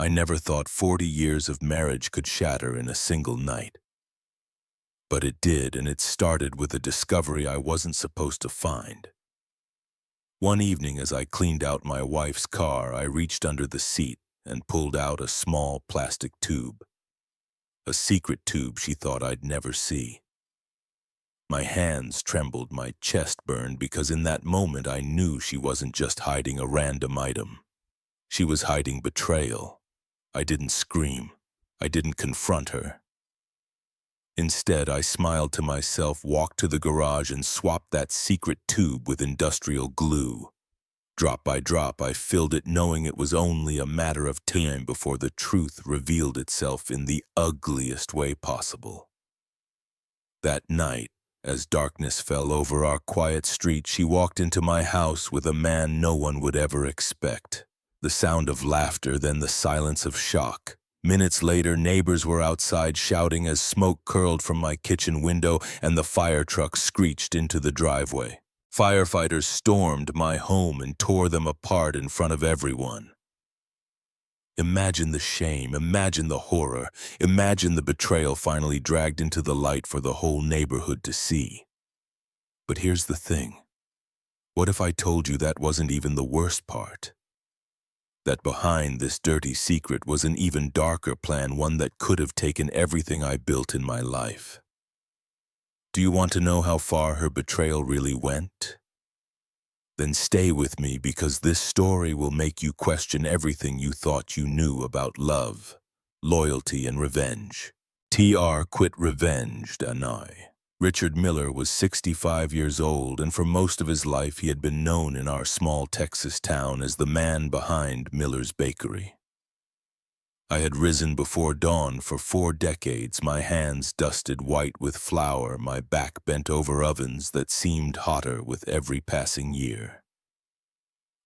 I never thought 40 years of marriage could shatter in a single night. But it did, and it started with a discovery I wasn't supposed to find. One evening as I cleaned out my wife's car, I reached under the seat and pulled out a small plastic tube. A secret tube she thought I'd never see. My hands trembled, my chest burned, because in that moment I knew she wasn't just hiding a random item. She was hiding betrayal. I didn't scream. I didn't confront her. Instead, I smiled to myself, walked to the garage, and swapped that secret tube with industrial glue. Drop by drop, I filled it, knowing it was only a matter of time before the truth revealed itself in the ugliest way possible. That night, as darkness fell over our quiet street, she walked into my house with a man no one would ever expect. The sound of laughter, then the silence of shock. Minutes later, neighbors were outside shouting as smoke curled from my kitchen window and the fire truck screeched into the driveway. Firefighters stormed my home and tore them apart in front of everyone. Imagine the shame, imagine the horror, imagine the betrayal finally dragged into the light for the whole neighborhood to see. But here's the thing. What if I told you that wasn't even the worst part? That behind this dirty secret was an even darker plan, one that could have taken everything I built in my life. Do you want to know how far her betrayal really went? Then stay with me, because this story will make you question everything you thought you knew about love, loyalty, and revenge. Tr quit revenged, and I. Richard Miller was 65 years old, and for most of his life he had been known in our small Texas town as the man behind Miller's Bakery. I had risen before dawn for 4 decades, my hands dusted white with flour, my back bent over ovens that seemed hotter with every passing year.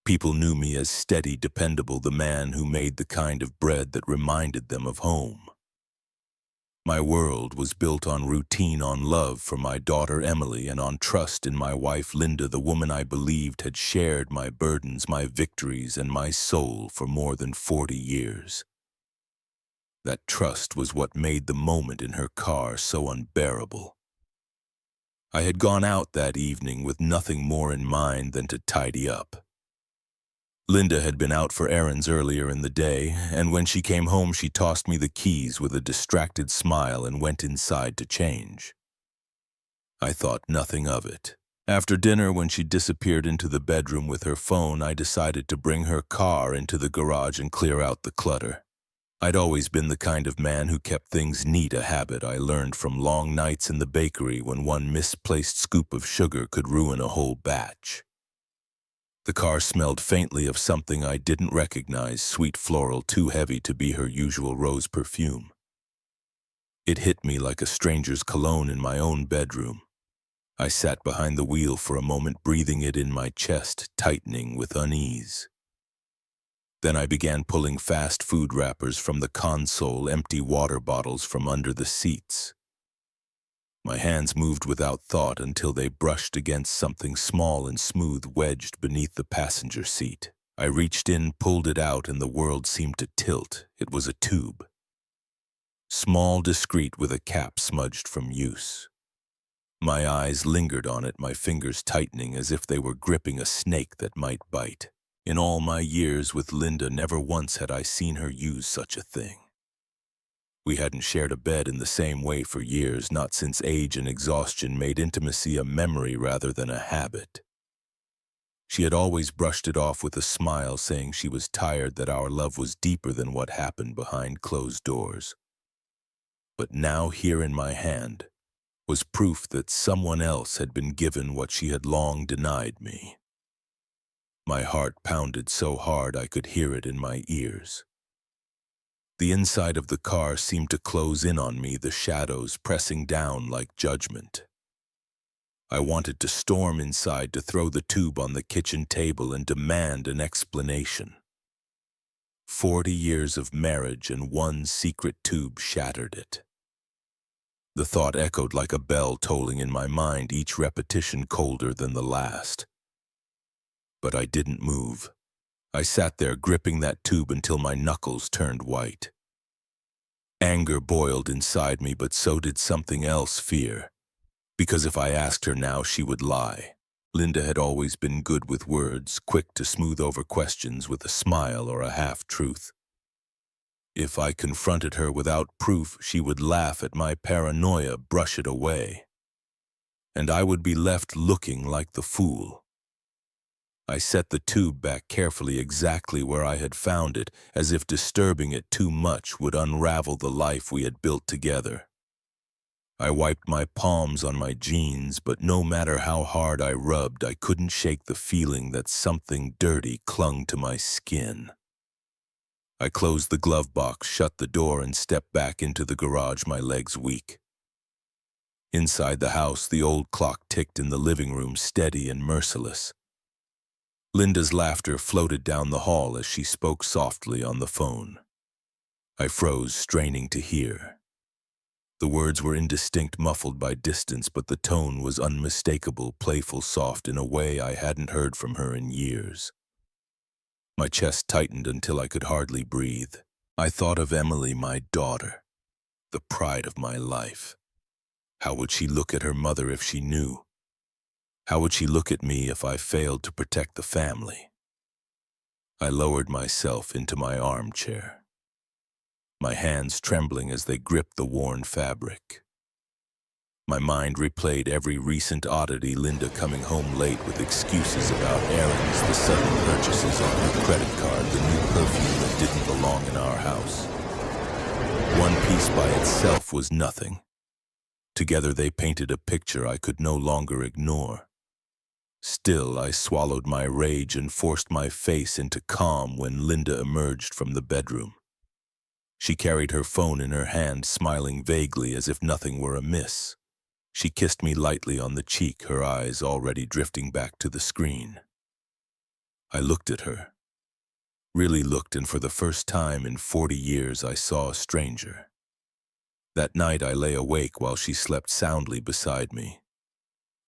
People knew me as steady, dependable, the man who made the kind of bread that reminded them of home. My world was built on routine, on love for my daughter Emily, and on trust in my wife Linda, the woman I believed had shared my burdens, my victories, and my soul for more than 40 years. That trust was what made the moment in her car so unbearable. I had gone out that evening with nothing more in mind than to tidy up. Linda had been out for errands earlier in the day, and when she came home she tossed me the keys with a distracted smile and went inside to change. I thought nothing of it. After dinner, when she disappeared into the bedroom with her phone, I decided to bring her car into the garage and clear out the clutter. I'd always been the kind of man who kept things neat, a habit I learned from long nights in the bakery when one misplaced scoop of sugar could ruin a whole batch. The car smelled faintly of something I didn't recognize, sweet floral, too heavy to be her usual rose perfume. It hit me like a stranger's cologne in my own bedroom. I sat behind the wheel for a moment, breathing it in my chest, tightening with unease. Then I began pulling fast food wrappers from the console, empty water bottles from under the seats. My hands moved without thought until they brushed against something small and smooth wedged beneath the passenger seat. I reached in, pulled it out, and the world seemed to tilt. It was a tube. Small, discreet, with a cap smudged from use. My eyes lingered on it, my fingers tightening as if they were gripping a snake that might bite. In all my years with Linda, never once had I seen her use such a thing. We hadn't shared a bed in the same way for years, not since age and exhaustion made intimacy a memory rather than a habit. She had always brushed it off with a smile, saying she was tired, that our love was deeper than what happened behind closed doors. But now, here in my hand, was proof that someone else had been given what she had long denied me. My heart pounded so hard I could hear it in my ears. The inside of the car seemed to close in on me, the shadows pressing down like judgment. I wanted to storm inside, to throw the tube on the kitchen table and demand an explanation. 40 years of marriage and one secret tube shattered it. The thought echoed like a bell tolling in my mind, each repetition colder than the last. But I didn't move. I sat there gripping that tube until my knuckles turned white. Anger boiled inside me, but so did something else, fear. Because if I asked her now, she would lie. Linda had always been good with words, quick to smooth over questions with a smile or a half-truth. If I confronted her without proof, she would laugh at my paranoia, brush it away. And I would be left looking like the fool. I set the tube back carefully exactly where I had found it, as if disturbing it too much would unravel the life we had built together. I wiped my palms on my jeans, but no matter how hard I rubbed, I couldn't shake the feeling that something dirty clung to my skin. I closed the glove box, shut the door, and stepped back into the garage, my legs weak. Inside the house, the old clock ticked in the living room, steady and merciless. Linda's laughter floated down the hall as she spoke softly on the phone. I froze, straining to hear. The words were indistinct, muffled by distance, but the tone was unmistakable, playful, soft, in a way I hadn't heard from her in years. My chest tightened until I could hardly breathe. I thought of Emily, my daughter, the pride of my life. How would she look at her mother if she knew? How would she look at me if I failed to protect the family? I lowered myself into my armchair, my hands trembling as they gripped the worn fabric. My mind replayed every recent oddity: Linda coming home late with excuses about errands, the sudden purchases on her credit card, the new perfume that didn't belong in our house. One piece by itself was nothing. Together they painted a picture I could no longer ignore. Still, I swallowed my rage and forced my face into calm when Linda emerged from the bedroom. She carried her phone in her hand, smiling vaguely as if nothing were amiss. She kissed me lightly on the cheek, her eyes already drifting back to the screen. I looked at her. Really looked, and for the first time in 40 years I saw a stranger. That night I lay awake while she slept soundly beside me.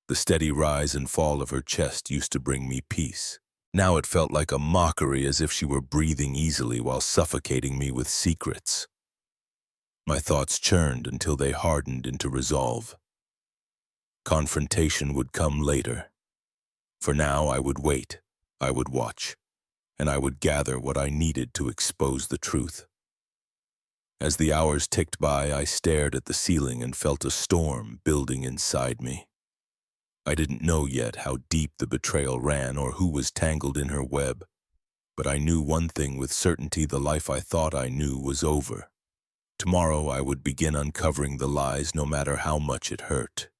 The steady rise and fall of her chest used to bring me peace. Now it felt like a mockery, as if she were breathing easily while suffocating me with secrets. My thoughts churned until they hardened into resolve. Confrontation would come later. For now I would wait, I would watch, and I would gather what I needed to expose the truth. As the hours ticked by, I stared at the ceiling and felt a storm building inside me. I didn't know yet how deep the betrayal ran or who was tangled in her web, but I knew one thing with certainty: the life I thought I knew was over. Tomorrow I would begin uncovering the lies, no matter how much it hurt.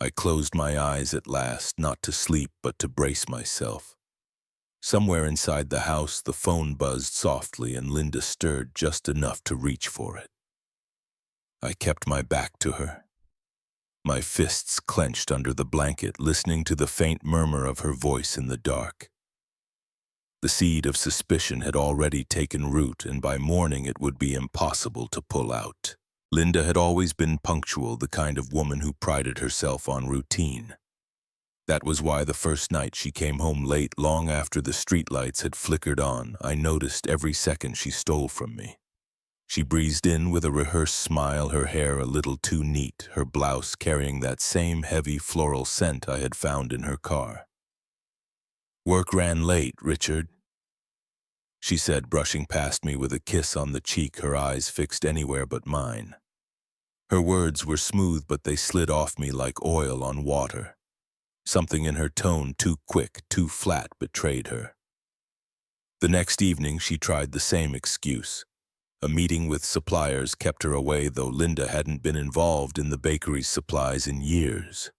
I closed my eyes at last, not to sleep but to brace myself. Somewhere inside the house, the phone buzzed softly and Linda stirred just enough to reach for it. I kept my back to her, my fists clenched under the blanket, listening to the faint murmur of her voice in the dark. The seed of suspicion had already taken root, and by morning it would be impossible to pull out. Linda had always been punctual, the kind of woman who prided herself on routine. That was why the first night she came home late, long after the streetlights had flickered on, I noticed every second she stole from me. She breezed in with a rehearsed smile, her hair a little too neat, her blouse carrying that same heavy floral scent I had found in her car. "Work ran late, Richard," she said, brushing past me with a kiss on the cheek, her eyes fixed anywhere but mine. Her words were smooth, but they slid off me like oil on water. Something in her tone, too quick, too flat, betrayed her. The next evening she tried the same excuse. A meeting with suppliers kept her away, though Linda hadn't been involved in the bakery's supplies in years.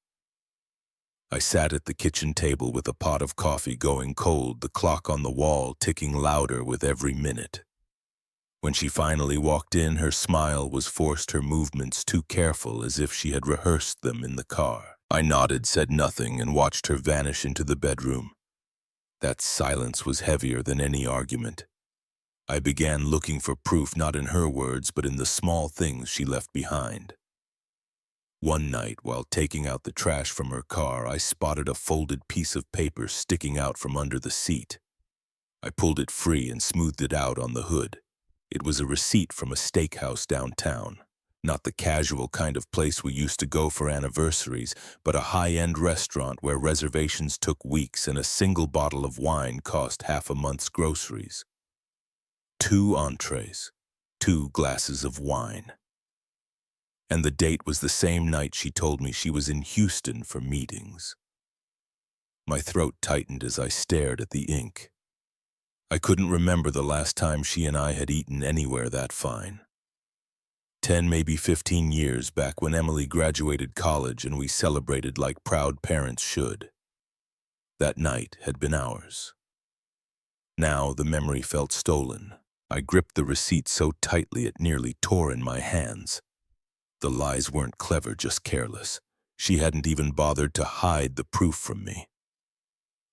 I sat at the kitchen table with a pot of coffee going cold, the clock on the wall ticking louder with every minute. When she finally walked in, her smile was forced, her movements too careful, as if she had rehearsed them in the car. I nodded, said nothing, and watched her vanish into the bedroom. That silence was heavier than any argument. I began looking for proof, not in her words, but in the small things she left behind. One night, while taking out the trash from her car, I spotted a folded piece of paper sticking out from under the seat. I pulled it free and smoothed it out on the hood. It was a receipt from a steakhouse downtown. Not the casual kind of place we used to go for anniversaries, but a high-end restaurant where reservations took weeks and a single bottle of wine cost half a month's groceries. 2 entrees, 2 glasses of wine. And the date was the same night she told me she was in Houston for meetings. My throat tightened as I stared at the ink. I couldn't remember the last time she and I had eaten anywhere that fine. 10, maybe 15 years back when Emily graduated college and we celebrated like proud parents should. That night had been ours. Now the memory felt stolen. I gripped the receipt so tightly it nearly tore in my hands. The lies weren't clever, just careless. She hadn't even bothered to hide the proof from me.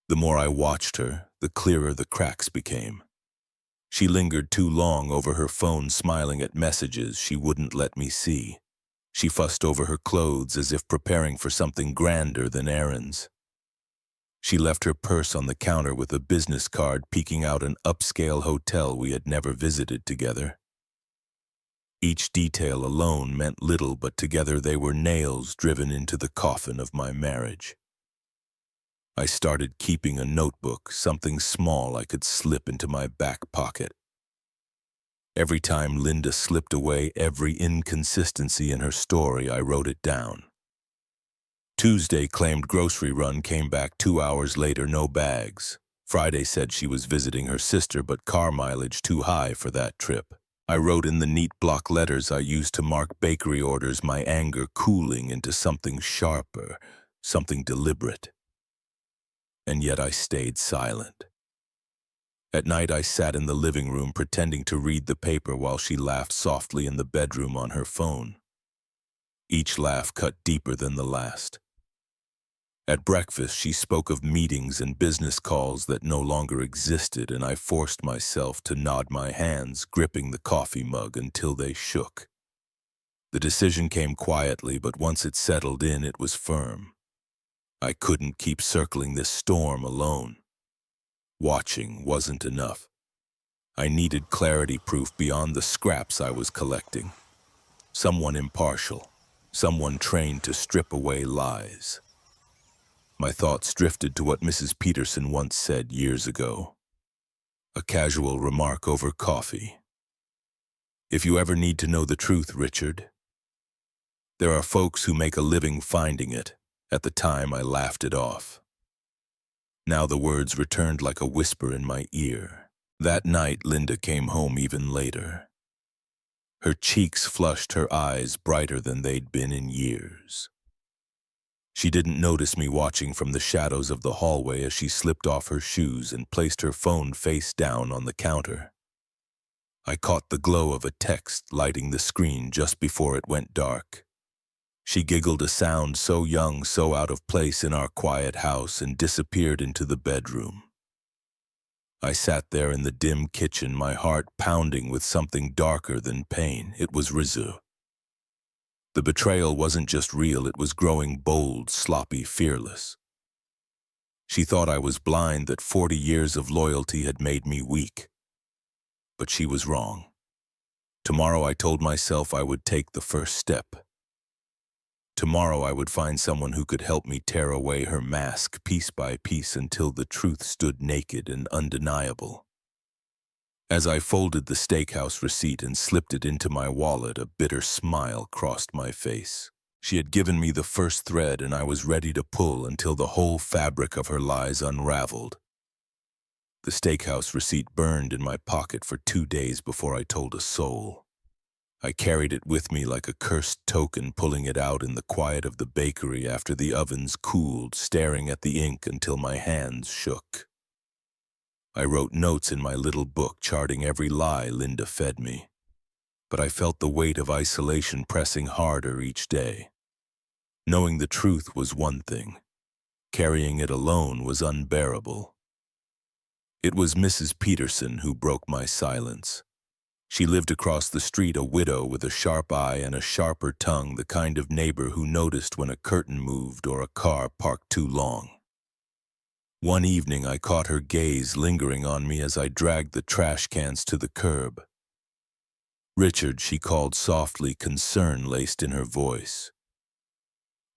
The more I watched her, the clearer the cracks became. She lingered too long over her phone, smiling at messages she wouldn't let me see. She fussed over her clothes as if preparing for something grander than errands. She left her purse on the counter with a business card peeking out an upscale hotel we had never visited together. Each detail alone meant little, but together they were nails driven into the coffin of my marriage. I started keeping a notebook, something small I could slip into my back pocket. Every time Linda slipped away, every inconsistency in her story, I wrote it down. Tuesday claimed grocery run, came back 2 hours later, no bags. Friday said she was visiting her sister, but car mileage too high for that trip. I wrote in the neat block letters I used to mark bakery orders, my anger cooling into something sharper, something deliberate. And yet I stayed silent. At night I sat in the living room pretending to read the paper while she laughed softly in the bedroom on her phone. Each laugh cut deeper than the last. At breakfast she spoke of meetings and business calls that no longer existed, and I forced myself to nod my hands, gripping the coffee mug until they shook. The decision came quietly, but once it settled in, it was firm. I couldn't keep circling this storm alone. Watching wasn't enough. I needed clarity, proof beyond the scraps I was collecting. Someone impartial, someone trained to strip away lies. My thoughts drifted to what Mrs. Peterson once said years ago. A casual remark over coffee. If you ever need to know the truth, Richard, there are folks who make a living finding it. At the time, I laughed it off. Now the words returned like a whisper in my ear. That night, Linda came home even later. Her cheeks flushed, her eyes brighter than they'd been in years. She didn't notice me watching from the shadows of the hallway as she slipped off her shoes and placed her phone face down on the counter. I caught the glow of a text lighting the screen just before it went dark. She giggled, a sound so young, so out of place in our quiet house, and disappeared into the bedroom. I sat there in the dim kitchen, my heart pounding with something darker than pain. It was Rizu. The betrayal wasn't just real, it was growing bold, sloppy, fearless. She thought I was blind, that 40 years of loyalty had made me weak. But she was wrong. Tomorrow I told myself I would take the first step. Tomorrow I would find someone who could help me tear away her mask piece by piece until the truth stood naked and undeniable. As I folded the steakhouse receipt and slipped it into my wallet, a bitter smile crossed my face. She had given me the first thread, and I was ready to pull until the whole fabric of her lies unraveled. The steakhouse receipt burned in my pocket for 2 days before I told a soul. I carried it with me like a cursed token, pulling it out in the quiet of the bakery after the ovens cooled, staring at the ink until my hands shook. I wrote notes in my little book, charting every lie Linda fed me. But I felt the weight of isolation pressing harder each day. Knowing the truth was one thing. Carrying it alone was unbearable. It was Mrs. Peterson who broke my silence. She lived across the street, a widow with a sharp eye and a sharper tongue, the kind of neighbor who noticed when a curtain moved or a car parked too long. One evening I caught her gaze lingering on me as I dragged the trash cans to the curb. "Richard," she called softly, concern laced in her voice.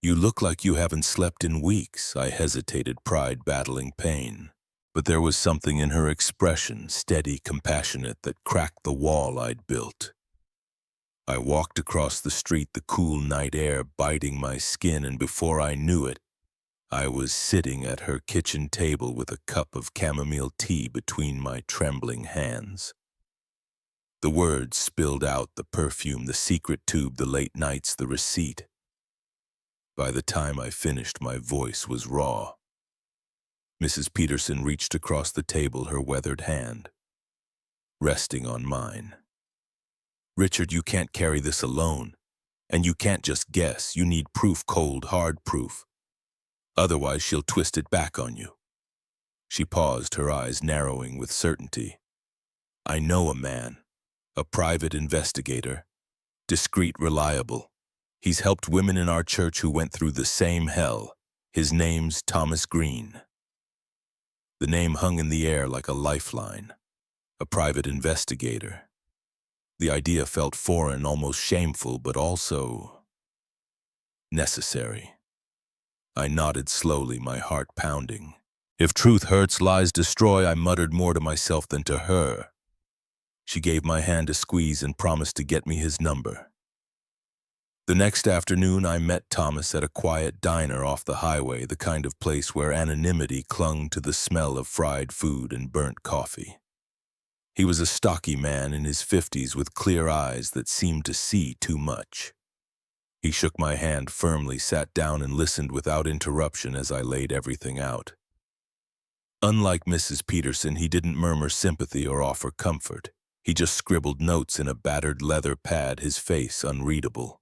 "You look like you haven't slept in weeks." I hesitated, pride battling pain. But there was something in her expression, steady, compassionate, that cracked the wall I'd built. I walked across the street, the cool night air biting my skin, and before I knew it, I was sitting at her kitchen table with a cup of chamomile tea between my trembling hands. The words spilled out, the perfume, the secret tube, the late nights, the receipt. By the time I finished, my voice was raw. Mrs. Peterson reached across the table, her weathered hand resting on mine. "Richard, you can't carry this alone. And you can't just guess. You need proof, cold, hard proof. Otherwise, she'll twist it back on you." She paused, her eyes narrowing with certainty. "I know a man, a private investigator, discreet, reliable. He's helped women in our church who went through the same hell. His name's Thomas Green." The name hung in the air like a lifeline. A private investigator. The idea felt foreign, almost shameful, but also necessary. I nodded slowly, my heart pounding. "If truth hurts, lies destroy," I muttered, more to myself than to her. She gave my hand a squeeze and promised to get me his number. The next afternoon, I met Thomas at a quiet diner off the highway, the kind of place where anonymity clung to the smell of fried food and burnt coffee. He was a stocky man in his 50s with clear eyes that seemed to see too much. He shook my hand firmly, sat down, and listened without interruption as I laid everything out. Unlike Mrs. Peterson, he didn't murmur sympathy or offer comfort. He just scribbled notes in a battered leather pad, his face unreadable.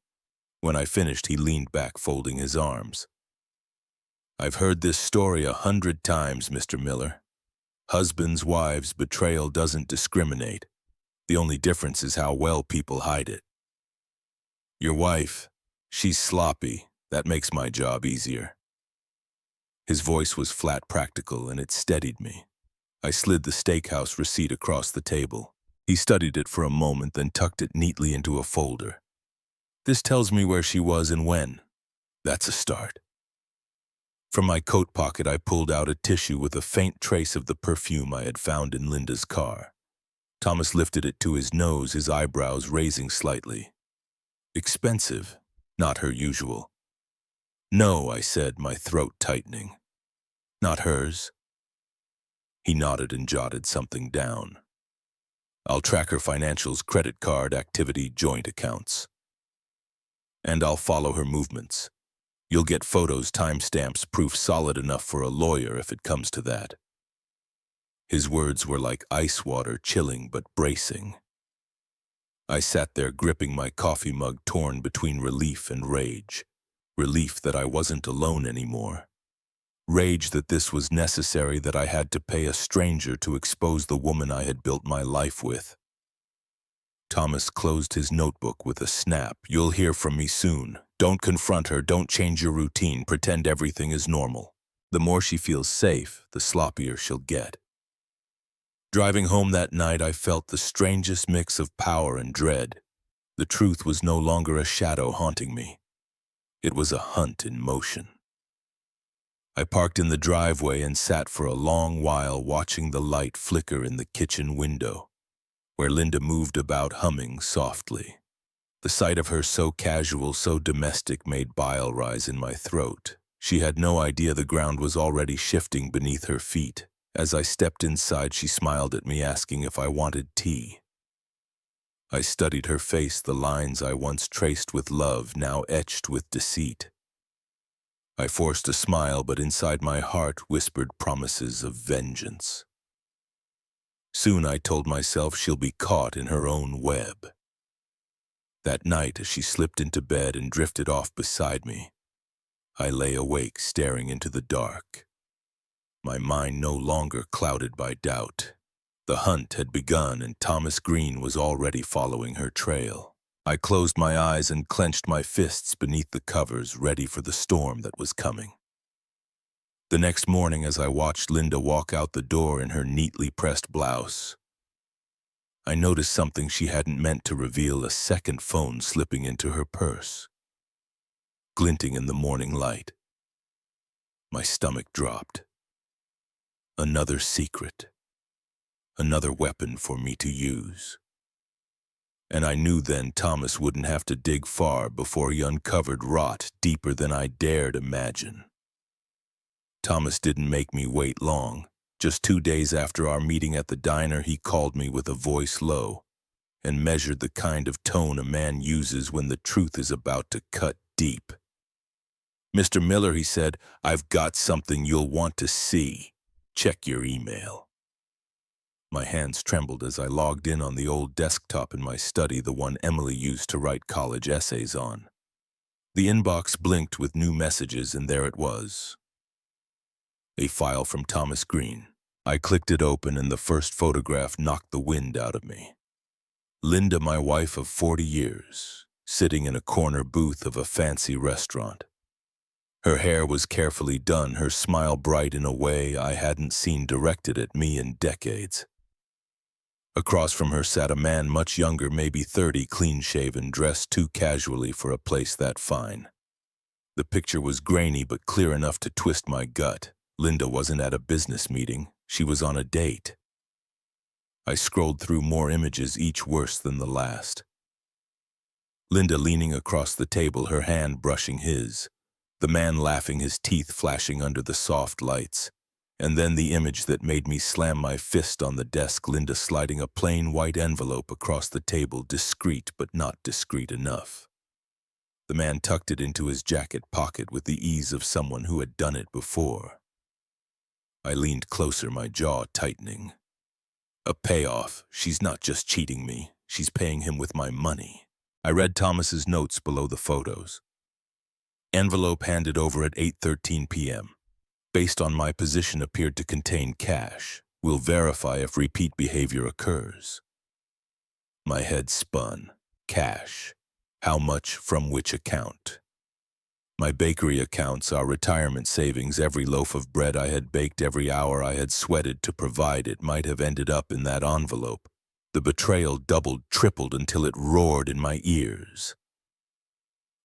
When I finished, he leaned back, folding his arms. "I've heard this story 100 times, Mr. Miller. Husbands, wives, betrayal doesn't discriminate. The only difference is how well people hide it. Your wife, she's sloppy. That makes my job easier." His voice was flat, practical, and it steadied me. I slid the steakhouse receipt across the table. He studied it for a moment, then tucked it neatly into a folder. "This tells me where she was and when. That's a start." From my coat pocket, I pulled out a tissue with a faint trace of the perfume I had found in Linda's car. Thomas lifted it to his nose, his eyebrows raising slightly. "Expensive, not her usual." "No," I said, my throat tightening. "Not hers." He nodded and jotted something down. "I'll track her financials, credit card, activity, joint accounts. And I'll follow her movements. You'll get photos, timestamps, proof solid enough for a lawyer if it comes to that." His words were like ice water, chilling but bracing. I sat there, gripping my coffee mug, torn between relief and rage. Relief that I wasn't alone anymore. Rage that this was necessary, that I had to pay a stranger to expose the woman I had built my life with. Thomas closed his notebook with a snap. "You'll hear from me soon. Don't confront her, don't change your routine, pretend everything is normal. The more she feels safe, the sloppier she'll get." Driving home that night, I felt the strangest mix of power and dread. The truth was no longer a shadow haunting me. It was a hunt in motion. I parked in the driveway and sat for a long while, watching the light flicker in the kitchen window, where Linda moved about, humming softly. The sight of her, so casual, so domestic, made bile rise in my throat. She had no idea the ground was already shifting beneath her feet. As I stepped inside, she smiled at me, asking if I wanted tea. I studied her face, the lines I once traced with love, now etched with deceit. I forced a smile, but inside my heart whispered promises of vengeance. Soon, I told myself, she'll be caught in her own web. That night, as she slipped into bed and drifted off beside me, I lay awake, staring into the dark. My mind no longer clouded by doubt. The hunt had begun, and Thomas Green was already following her trail. I closed my eyes and clenched my fists beneath the covers, ready for the storm that was coming. The next morning, as I watched Linda walk out the door in her neatly pressed blouse, I noticed something she hadn't meant to reveal: a second phone slipping into her purse, glinting in the morning light. My stomach dropped. Another secret. Another weapon for me to use. And I knew then Thomas wouldn't have to dig far before he uncovered rot deeper than I dared imagine. Thomas didn't make me wait long. Just 2 days after our meeting at the diner, he called me with a voice low and measured the kind of tone a man uses when the truth is about to cut deep. "Mr. Miller," he said, "I've got something you'll want to see. Check your email." My hands trembled as I logged in on the old desktop in my study, the one Emily used to write college essays on. The inbox blinked with new messages, and there it was. A file from Thomas Green. I clicked it open, and the first photograph knocked the wind out of me. Linda, my wife of 40 years, sitting in a corner booth of a fancy restaurant. Her hair was carefully done, her smile bright in a way I hadn't seen directed at me in decades. Across from her sat a man much younger, maybe 30, clean-shaven, dressed too casually for a place that fine. The picture was grainy but clear enough to twist my gut. Linda wasn't at a business meeting, she was on a date. I scrolled through more images, each worse than the last. Linda leaning across the table, her hand brushing his. The man laughing, his teeth flashing under the soft lights. And then the image that made me slam my fist on the desk: Linda sliding a plain white envelope across the table, discreet but not discreet enough. The man tucked it into his jacket pocket with the ease of someone who had done it before. I leaned closer, my jaw tightening. A payoff. She's not just cheating me, she's paying him with my money. I read Thomas's notes below the photos. Envelope handed over at 8:13 p.m. Based on my position, appeared to contain cash. Will verify if repeat behavior occurs. My head spun. Cash. How much from which account? My bakery accounts, our retirement savings, every loaf of bread I had baked, every hour I had sweated to provide it might have ended up in that envelope. The betrayal doubled, tripled until it roared in my ears.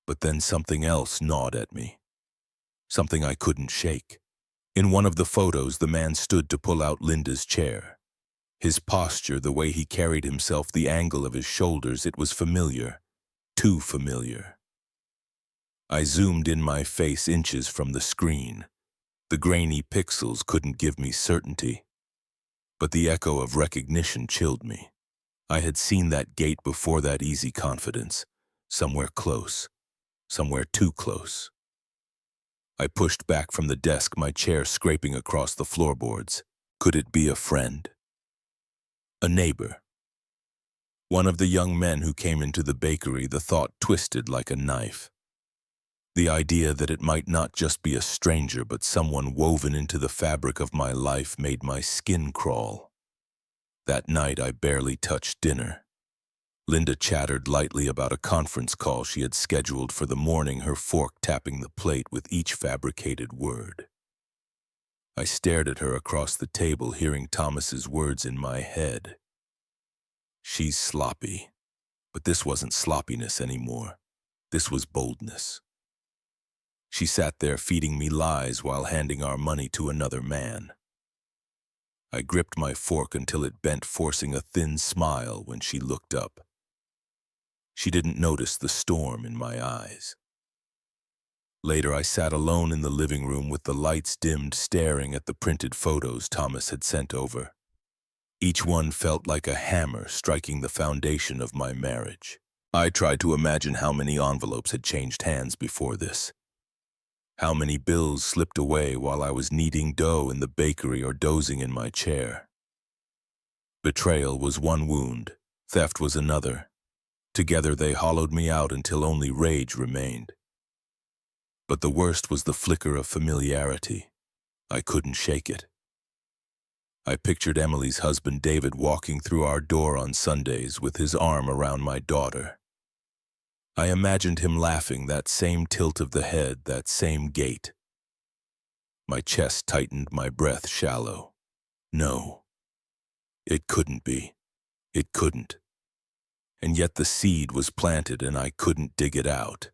But then something else gnawed at me. Something I couldn't shake. In one of the photos, the man stood to pull out Linda's chair. His posture, the way he carried himself, the angle of his shoulders, it was familiar. Too familiar. I zoomed in, my face inches from the screen. The grainy pixels couldn't give me certainty. But the echo of recognition chilled me. I had seen that gait before, that easy confidence. Somewhere close. Somewhere too close. I pushed back from the desk, my chair scraping across the floorboards. Could it be a friend? A neighbor? One of the young men who came into the bakery, the thought twisted like a knife. The idea that it might not just be a stranger but someone woven into the fabric of my life made my skin crawl. That night I barely touched dinner. Linda chattered lightly about a conference call she had scheduled for the morning, her fork tapping the plate with each fabricated word. I stared at her across the table, hearing Thomas's words in my head. She's sloppy. But this wasn't sloppiness anymore. This was boldness. She sat there feeding me lies while handing our money to another man. I gripped my fork until it bent, forcing a thin smile when she looked up. She didn't notice the storm in my eyes. Later, I sat alone in the living room with the lights dimmed, staring at the printed photos Thomas had sent over. Each one felt like a hammer striking the foundation of my marriage. I tried to imagine how many envelopes had changed hands before this. How many bills slipped away while I was kneading dough in the bakery or dozing in my chair. Betrayal was one wound, theft was another. Together they hollowed me out until only rage remained. But the worst was the flicker of familiarity. I couldn't shake it. I pictured Emily's husband David walking through our door on Sundays with his arm around my daughter. I imagined him laughing, that same tilt of the head, that same gait. My chest tightened, my breath shallow. No, it couldn't be. It couldn't. And yet the seed was planted and I couldn't dig it out.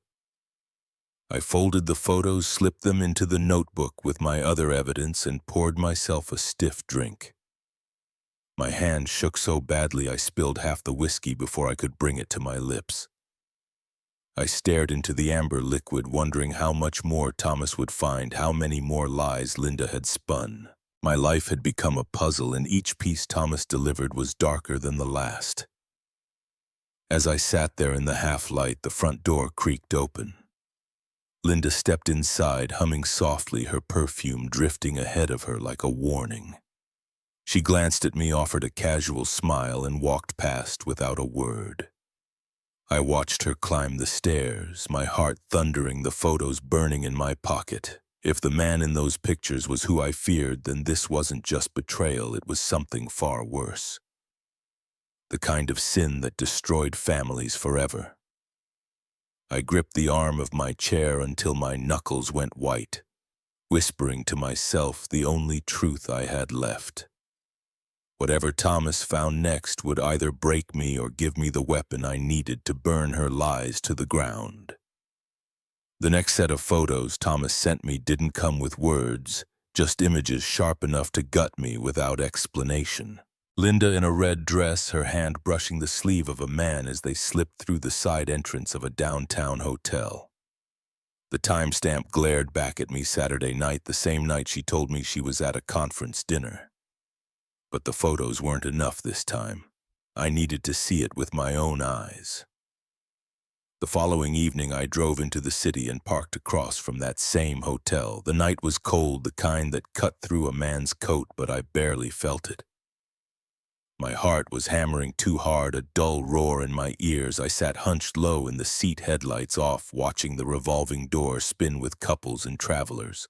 I folded the photos, slipped them into the notebook with my other evidence, and poured myself a stiff drink. My hand shook so badly I spilled half the whiskey before I could bring it to my lips. I stared into the amber liquid, wondering how much more Thomas would find, how many more lies Linda had spun. My life had become a puzzle, and each piece Thomas delivered was darker than the last. As I sat there in the half-light, the front door creaked open. Linda stepped inside, humming softly, her perfume drifting ahead of her like a warning. She glanced at me, offered a casual smile, and walked past without a word. I watched her climb the stairs, my heart thundering, the photos burning in my pocket. If the man in those pictures was who I feared, then this wasn't just betrayal, it was something far worse. The kind of sin that destroyed families forever. I gripped the arm of my chair until my knuckles went white, whispering to myself the only truth I had left. Whatever Thomas found next would either break me or give me the weapon I needed to burn her lies to the ground. The next set of photos Thomas sent me didn't come with words, just images sharp enough to gut me without explanation. Linda in a red dress, her hand brushing the sleeve of a man as they slipped through the side entrance of a downtown hotel. The timestamp glared back at me, Saturday night, the same night she told me she was at a conference dinner. But the photos weren't enough this time. I needed to see it with my own eyes. The following evening I drove into the city and parked across from that same hotel. The night was cold, the kind that cut through a man's coat, but I barely felt it. My heart was hammering too hard, a dull roar in my ears. I sat hunched low in the seat, headlights off, watching the revolving door spin with couples and travelers.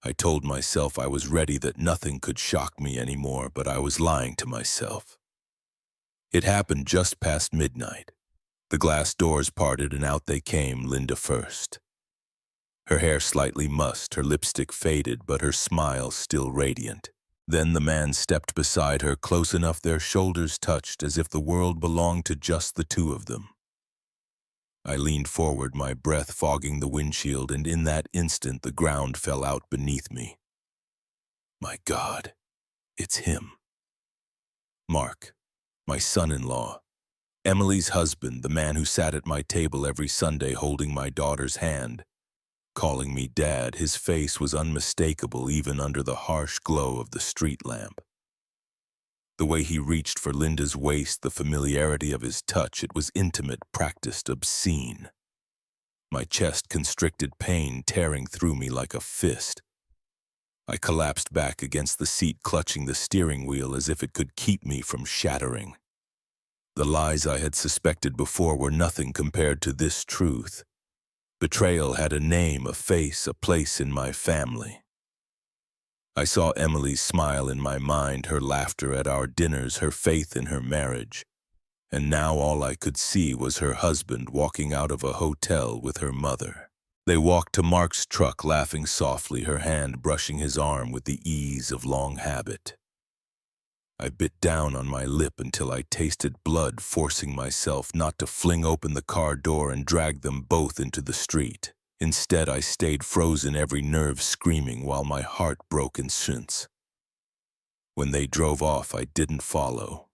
I told myself I was ready, that nothing could shock me anymore, but I was lying to myself. It happened just past midnight. The glass doors parted and out they came, Linda first. Her hair slightly mussed, her lipstick faded, but her smile still radiant. Then the man stepped beside her, close enough their shoulders touched, as if the world belonged to just the two of them. I leaned forward, my breath fogging the windshield, and in that instant the ground fell out beneath me. My God, it's him. Mark, my son-in-law. Emily's husband, the man who sat at my table every Sunday holding my daughter's hand, calling me Dad. His face was unmistakable even under the harsh glow of the street lamp. The way he reached for Linda's waist, the familiarity of his touch, it was intimate, practiced, obscene. My chest constricted, pain tearing through me like a fist. I collapsed back against the seat, clutching the steering wheel as if it could keep me from shattering. The lies I had suspected before were nothing compared to this truth. Betrayal had a name, a face, a place in my family. I saw Emily's smile in my mind, her laughter at our dinners, her faith in her marriage. And now all I could see was her husband walking out of a hotel with her mother. They walked to Mark's truck, laughing softly, her hand brushing his arm with the ease of long habit. I bit down on my lip until I tasted blood, forcing myself not to fling open the car door and drag them both into the street. Instead, I stayed frozen, every nerve screaming while my heart broke in shints. When they drove off, I didn't follow.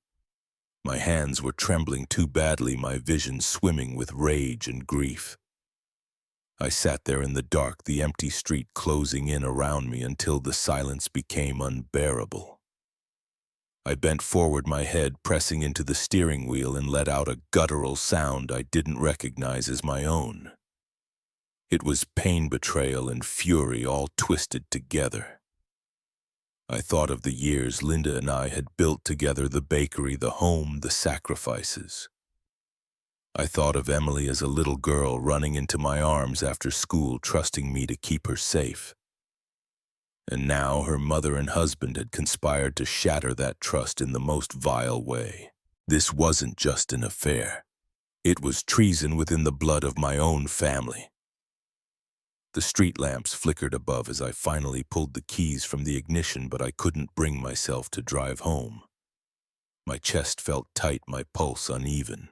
My hands were trembling too badly, my vision swimming with rage and grief. I sat there in the dark, the empty street closing in around me until the silence became unbearable. I bent forward, my head pressing into the steering wheel, and let out a guttural sound I didn't recognize as my own. It was pain, betrayal, and fury all twisted together. I thought of the years Linda and I had built together, the bakery, the home, the sacrifices. I thought of Emily as a little girl running into my arms after school, trusting me to keep her safe. And now her mother and husband had conspired to shatter that trust in the most vile way. This wasn't just an affair. It was treason within the blood of my own family. The street lamps flickered above as I finally pulled the keys from the ignition, but I couldn't bring myself to drive home. My chest felt tight, my pulse uneven.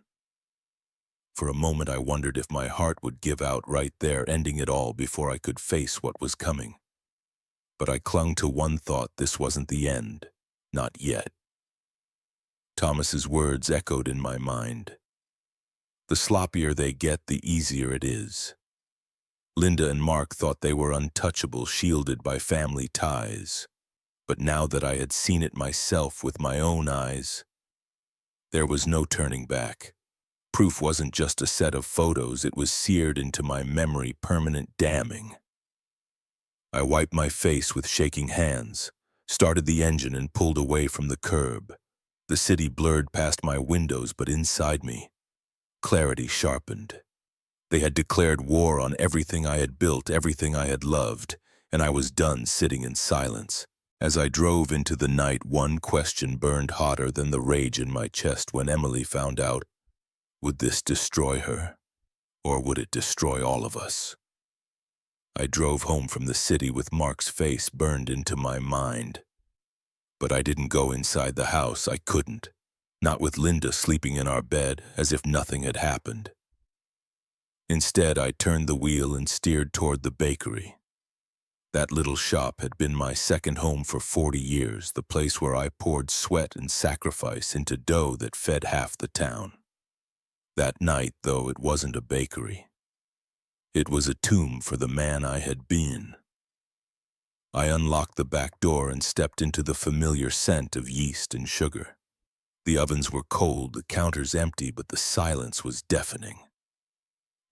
For a moment I wondered if my heart would give out right there, ending it all before I could face what was coming. But I clung to one thought: this wasn't the end. Not yet. Thomas's words echoed in my mind. The sloppier they get, the easier it is. Linda and Mark thought they were untouchable, shielded by family ties. But now that I had seen it myself with my own eyes, there was no turning back. Proof wasn't just a set of photos, it was seared into my memory, permanent damning. I wiped my face with shaking hands, started the engine and pulled away from the curb. The city blurred past my windows, but inside me, clarity sharpened. They had declared war on everything I had built, everything I had loved, and I was done sitting in silence. As I drove into the night, one question burned hotter than the rage in my chest. When Emily found out, would this destroy her, or would it destroy all of us? I drove home from the city with Mark's face burned into my mind. But I didn't go inside the house. I couldn't. Not with Linda sleeping in our bed, as if nothing had happened. Instead, I turned the wheel and steered toward the bakery. That little shop had been my second home for 40 years, the place where I poured sweat and sacrifice into dough that fed half the town. That night, though, it wasn't a bakery. It was a tomb for the man I had been. I unlocked the back door and stepped into the familiar scent of yeast and sugar. The ovens were cold, the counters empty, but the silence was deafening.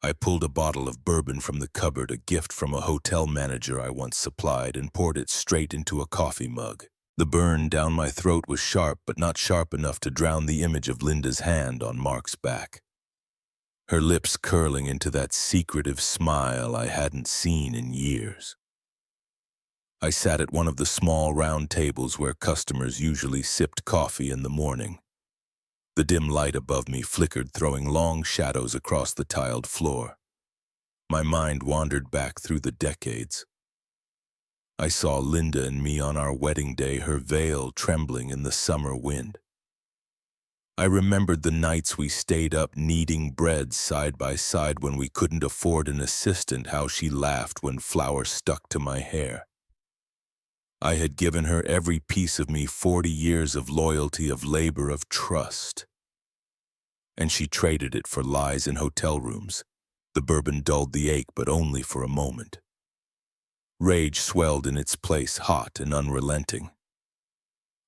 I pulled a bottle of bourbon from the cupboard, a gift from a hotel manager I once supplied, and poured it straight into a coffee mug. The burn down my throat was sharp, but not sharp enough to drown the image of Linda's hand on Mark's back. Her lips curling into that secretive smile I hadn't seen in years. I sat at one of the small round tables where customers usually sipped coffee in the morning. The dim light above me flickered, throwing long shadows across the tiled floor. My mind wandered back through the decades. I saw Linda and me on our wedding day, her veil trembling in the summer wind. I remembered the nights we stayed up kneading bread side by side when we couldn't afford an assistant, how she laughed when flour stuck to my hair. I had given her every piece of me, 40 years of loyalty, of labor, of trust. And she traded it for lies in hotel rooms. The bourbon dulled the ache, but only for a moment. Rage swelled in its place, hot and unrelenting.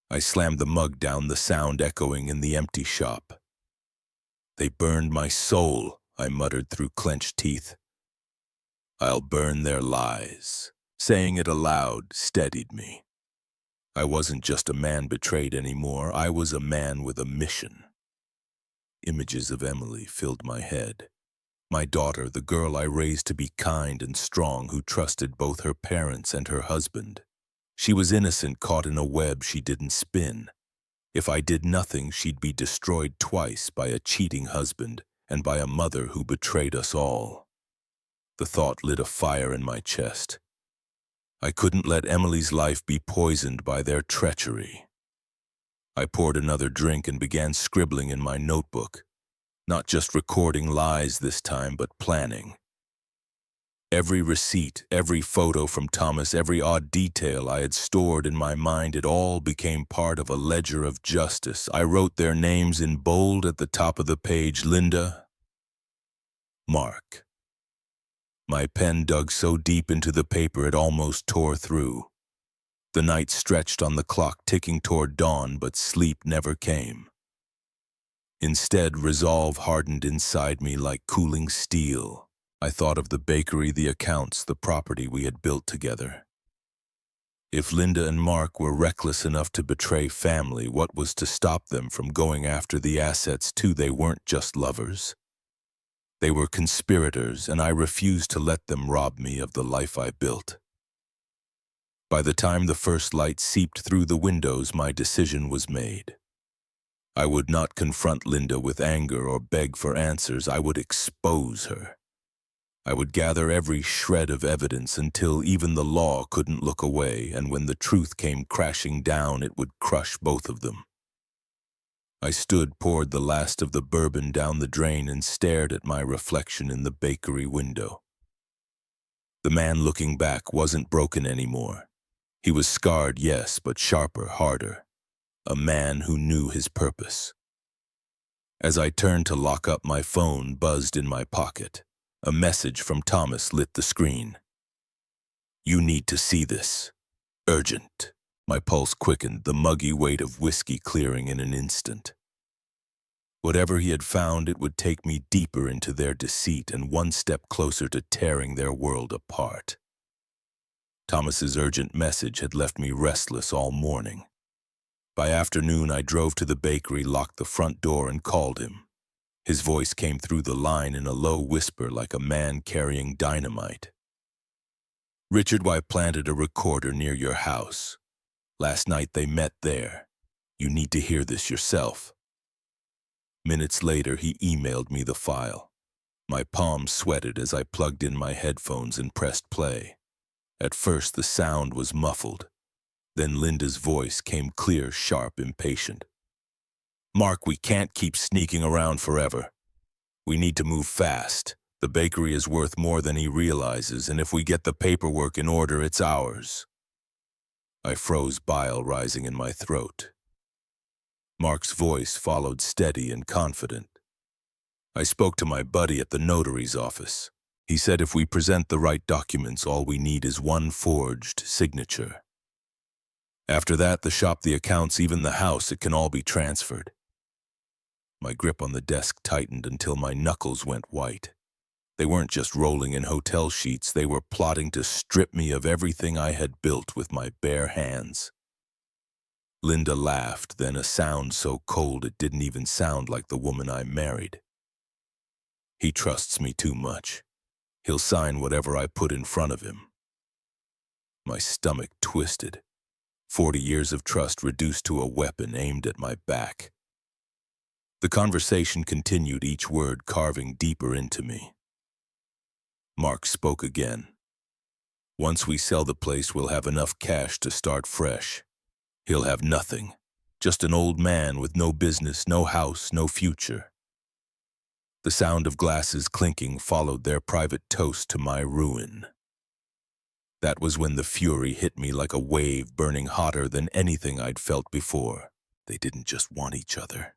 I slammed the mug down, the sound echoing in the empty shop. They burned my soul, I muttered through clenched teeth. I'll burn their lies. Saying it aloud steadied me. I wasn't just a man betrayed anymore. I was a man with a mission. Images of Emily filled my head. My daughter, the girl I raised to be kind and strong, who trusted both her parents and her husband. She was innocent, caught in a web she didn't spin. If I did nothing, she'd be destroyed twice, by a cheating husband and by a mother who betrayed us all. The thought lit a fire in my chest. I couldn't let Emily's life be poisoned by their treachery. I poured another drink and began scribbling in my notebook, not just recording lies this time, but planning. Every receipt, every photo from Thomas, every odd detail I had stored in my mind, it all became part of a ledger of justice. I wrote their names in bold at the top of the page: Linda, Mark. My pen dug so deep into the paper it almost tore through. The night stretched on the clock, ticking toward dawn, but sleep never came. Instead, resolve hardened inside me like cooling steel. I thought of the bakery, the accounts, the property we had built together. If Linda and Mark were reckless enough to betray family, what was to stop them from going after the assets too? They weren't just lovers. They were conspirators, and I refused to let them rob me of the life I built. By the time the first light seeped through the windows, my decision was made. I would not confront Linda with anger or beg for answers. I would expose her. I would gather every shred of evidence until even the law couldn't look away, and when the truth came crashing down, it would crush both of them. I stood, poured the last of the bourbon down the drain, and stared at my reflection in the bakery window. The man looking back wasn't broken anymore. He was scarred, yes, but sharper, harder. A man who knew his purpose. As I turned to lock up, my phone buzzed in my pocket. A message from Thomas lit the screen. "You need to see this. Urgent." My pulse quickened, the muggy weight of whiskey clearing in an instant. Whatever he had found, it would take me deeper into their deceit and one step closer to tearing their world apart. Thomas's urgent message had left me restless all morning. By afternoon, I drove to the bakery, locked the front door, and called him. His voice came through the line in a low whisper like a man carrying dynamite. "Richard, I planted a recorder near your house. Last night they met there. You need to hear this yourself." Minutes later, he emailed me the file. My palms sweated as I plugged in my headphones and pressed play. At first, the sound was muffled. Then Linda's voice came clear, sharp, impatient. "Mark, we can't keep sneaking around forever. We need to move fast. The bakery is worth more than he realizes, and if we get the paperwork in order, it's ours." I froze, bile rising in my throat. Mark's voice followed, steady and confident. I spoke to my buddy at the notary's office. He said if we present the right documents, all we need is one forged signature. After that, the shop, the accounts, even the house, it can all be transferred. My grip on the desk tightened until my knuckles went white. They weren't just rolling in hotel sheets, they were plotting to strip me of everything I had built with my bare hands. Linda laughed, then a sound so cold it didn't even sound like the woman I married. "He trusts me too much. He'll sign whatever I put in front of him." My stomach twisted. 40 years of trust reduced to a weapon aimed at my back. The conversation continued, each word carving deeper into me. Mark spoke again. "Once we sell the place, we'll have enough cash to start fresh. He'll have nothing. Just an old man with no business, no house, no future." The sound of glasses clinking followed their private toast to my ruin. That was when the fury hit me like a wave, burning hotter than anything I'd felt before. They didn't just want each other.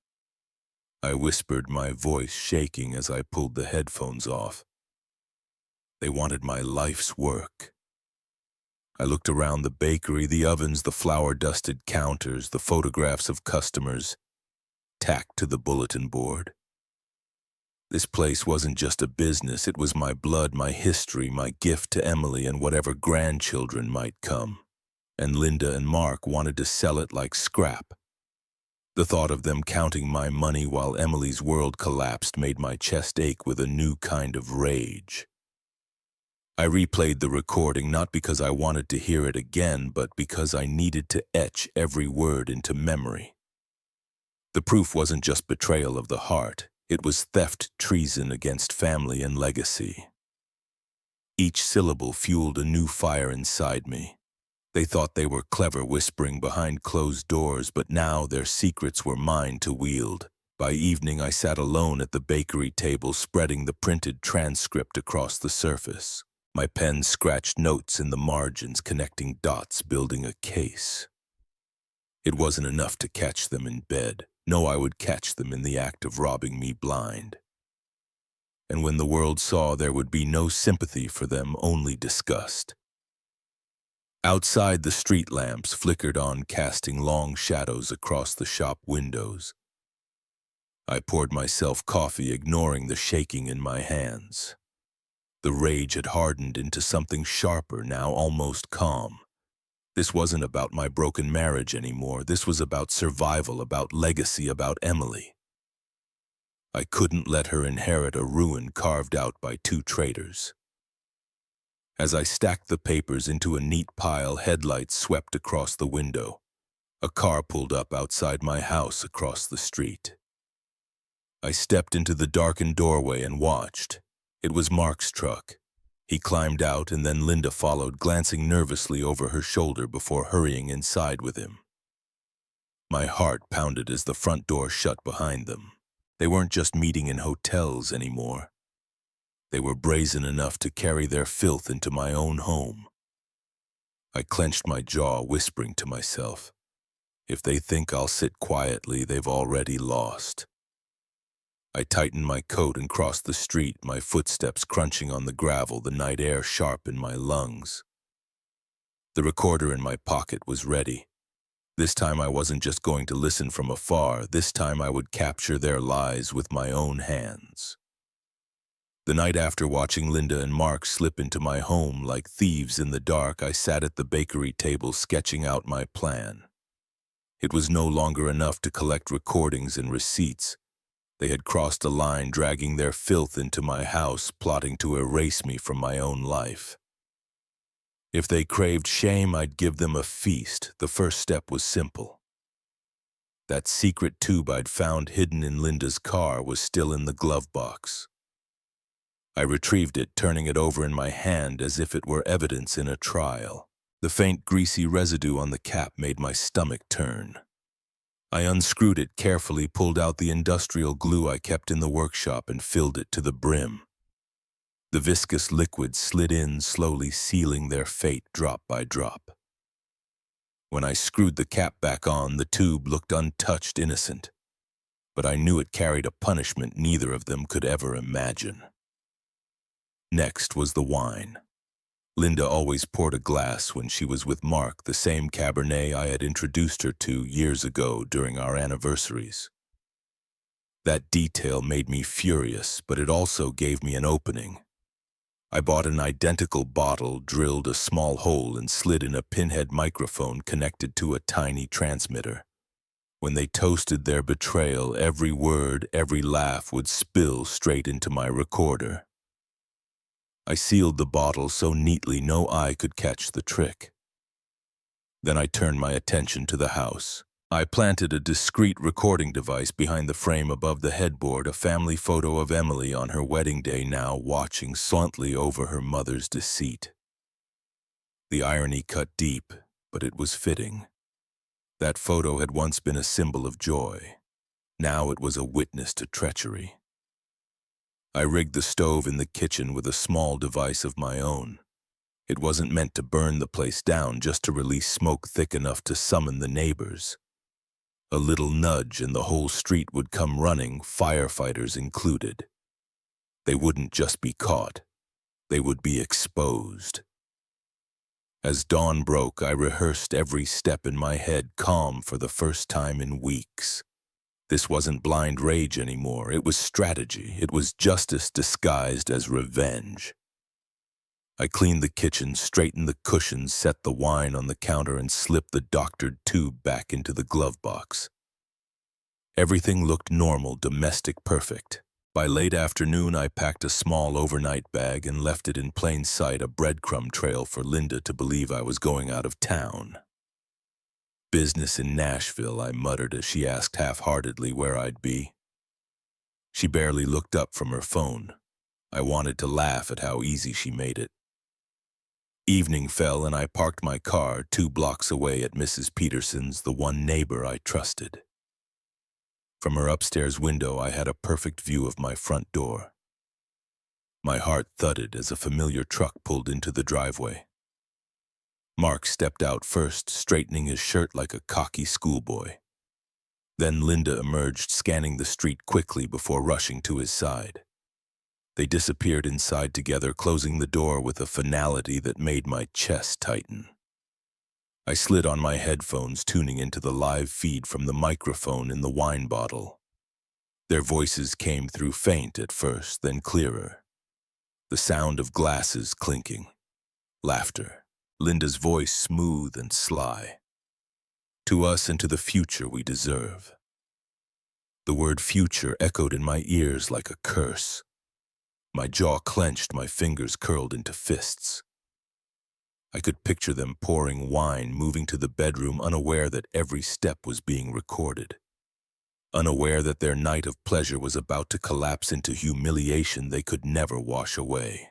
I whispered, my voice shaking as I pulled the headphones off. They wanted my life's work. I looked around the bakery, the ovens, the flour-dusted counters, the photographs of customers, tacked to the bulletin board. This place wasn't just a business, it was my blood, my history, my gift to Emily and whatever grandchildren might come. And Linda and Mark wanted to sell it like scrap. The thought of them counting my money while Emily's world collapsed made my chest ache with a new kind of rage. I replayed the recording not because I wanted to hear it again, but because I needed to etch every word into memory. The proof wasn't just betrayal of the heart. It was theft, treason against family and legacy. Each syllable fueled a new fire inside me. They thought they were clever, whispering behind closed doors, but now their secrets were mine to wield. By evening, I sat alone at the bakery table, spreading the printed transcript across the surface. My pen scratched notes in the margins, connecting dots, building a case. It wasn't enough to catch them in bed. No, I would catch them in the act of robbing me blind. And when the world saw, there would be no sympathy for them, only disgust. Outside, the street lamps flickered on, casting long shadows across the shop windows. I poured myself coffee, ignoring the shaking in my hands. The rage had hardened into something sharper, now almost calm. This wasn't about my broken marriage anymore. This was about survival, about legacy, about Emily. I couldn't let her inherit a ruin carved out by two traitors. As I stacked the papers into a neat pile, headlights swept across the window. A car pulled up outside my house across the street. I stepped into the darkened doorway and watched. It was Mark's truck. He climbed out, and then Linda followed, glancing nervously over her shoulder before hurrying inside with him. My heart pounded as the front door shut behind them. They weren't just meeting in hotels anymore. They were brazen enough to carry their filth into my own home. I clenched my jaw, whispering to myself, if they think I'll sit quietly, they've already lost. I tightened my coat and crossed the street, my footsteps crunching on the gravel, the night air sharp in my lungs. The recorder in my pocket was ready. This time I wasn't just going to listen from afar. This time I would capture their lies with my own hands. The night after watching Linda and Mark slip into my home like thieves in the dark, I sat at the bakery table sketching out my plan. It was no longer enough to collect recordings and receipts. They had crossed a line, dragging their filth into my house, plotting to erase me from my own life. If they craved shame, I'd give them a feast. The first step was simple. That secret tube I'd found hidden in Linda's car was still in the glove box. I retrieved it, turning it over in my hand as if it were evidence in a trial. The faint, greasy residue on the cap made my stomach turn. I unscrewed it carefully, pulled out the industrial glue I kept in the workshop, and filled it to the brim. The viscous liquid slid in, slowly sealing their fate drop by drop. When I screwed the cap back on, the tube looked untouched, innocent. But I knew it carried a punishment neither of them could ever imagine. Next was the wine. Linda always poured a glass when she was with Mark, the same Cabernet I had introduced her to years ago during our anniversaries. That detail made me furious, but it also gave me an opening. I bought an identical bottle, drilled a small hole, and slid in a pinhead microphone connected to a tiny transmitter. When they toasted their betrayal, every word, every laugh would spill straight into my recorder. I sealed the bottle so neatly no eye could catch the trick. Then I turned my attention to the house. I planted a discreet recording device behind the frame above the headboard, a family photo of Emily on her wedding day, now watching silently over her mother's deceit. The irony cut deep, but it was fitting. That photo had once been a symbol of joy. Now it was a witness to treachery. I rigged the stove in the kitchen with a small device of my own. It wasn't meant to burn the place down, just to release smoke thick enough to summon the neighbors. A little nudge and the whole street would come running, firefighters included. They wouldn't just be caught, they would be exposed. As dawn broke, I rehearsed every step in my head, calm for the first time in weeks. This wasn't blind rage anymore. It was strategy. It was justice disguised as revenge. I cleaned the kitchen, straightened the cushions, set the wine on the counter, and slipped the doctored tube back into the glove box. Everything looked normal, domestic, perfect. By late afternoon, I packed a small overnight bag and left it in plain sight, a breadcrumb trail for Linda to believe I was going out of town. Business in Nashville, I muttered as she asked half-heartedly where I'd be. She barely looked up from her phone. I wanted to laugh at how easy she made it. Evening fell and I parked my car 2 blocks away at Mrs. Peterson's, the one neighbor I trusted. From her upstairs window, I had a perfect view of my front door. My heart thudded as a familiar truck pulled into the driveway. Mark stepped out first, straightening his shirt like a cocky schoolboy. Then Linda emerged, scanning the street quickly before rushing to his side. They disappeared inside together, closing the door with a finality that made my chest tighten. I slid on my headphones, tuning into the live feed from the microphone in the wine bottle. Their voices came through, faint at first, then clearer. The sound of glasses clinking. Laughter. Linda's voice smooth and sly. To us and to the future we deserve. The word future echoed in my ears like a curse. My jaw clenched, my fingers curled into fists. I could picture them pouring wine, moving to the bedroom, unaware that every step was being recorded. Unaware that their night of pleasure was about to collapse into humiliation they could never wash away.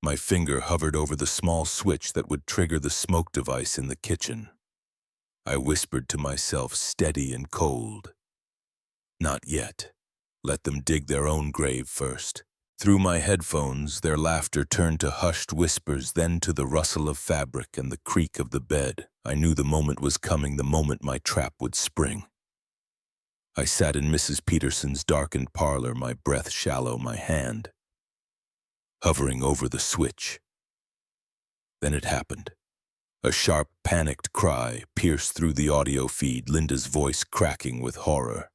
My finger hovered over the small switch that would trigger the smoke device in the kitchen. I whispered to myself, steady and cold, "Not yet. Let them dig their own grave first." Through my headphones, their laughter turned to hushed whispers, then to the rustle of fabric and the creak of the bed. I knew the moment was coming, the moment my trap would spring. I sat in Mrs. Peterson's darkened parlor, my breath shallow, my hand hovering over the switch. Then it happened. A sharp, panicked cry pierced through the audio feed, Linda's voice cracking with horror.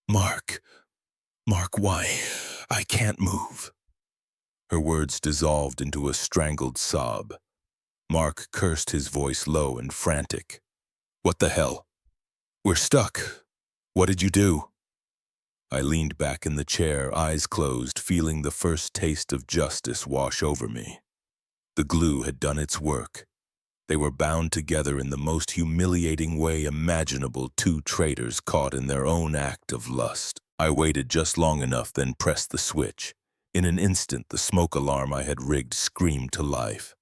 Mark, why? I can't move." Her words dissolved into a strangled sob. Mark cursed, his voice low and frantic. "What the hell? We're stuck. What did you do?" I leaned back in the chair, eyes closed, feeling the first taste of justice wash over me. The glue had done its work. They were bound together in the most humiliating way imaginable, two traitors caught in their own act of lust. I waited just long enough, then pressed the switch. In an instant, the smoke alarm I had rigged screamed to life.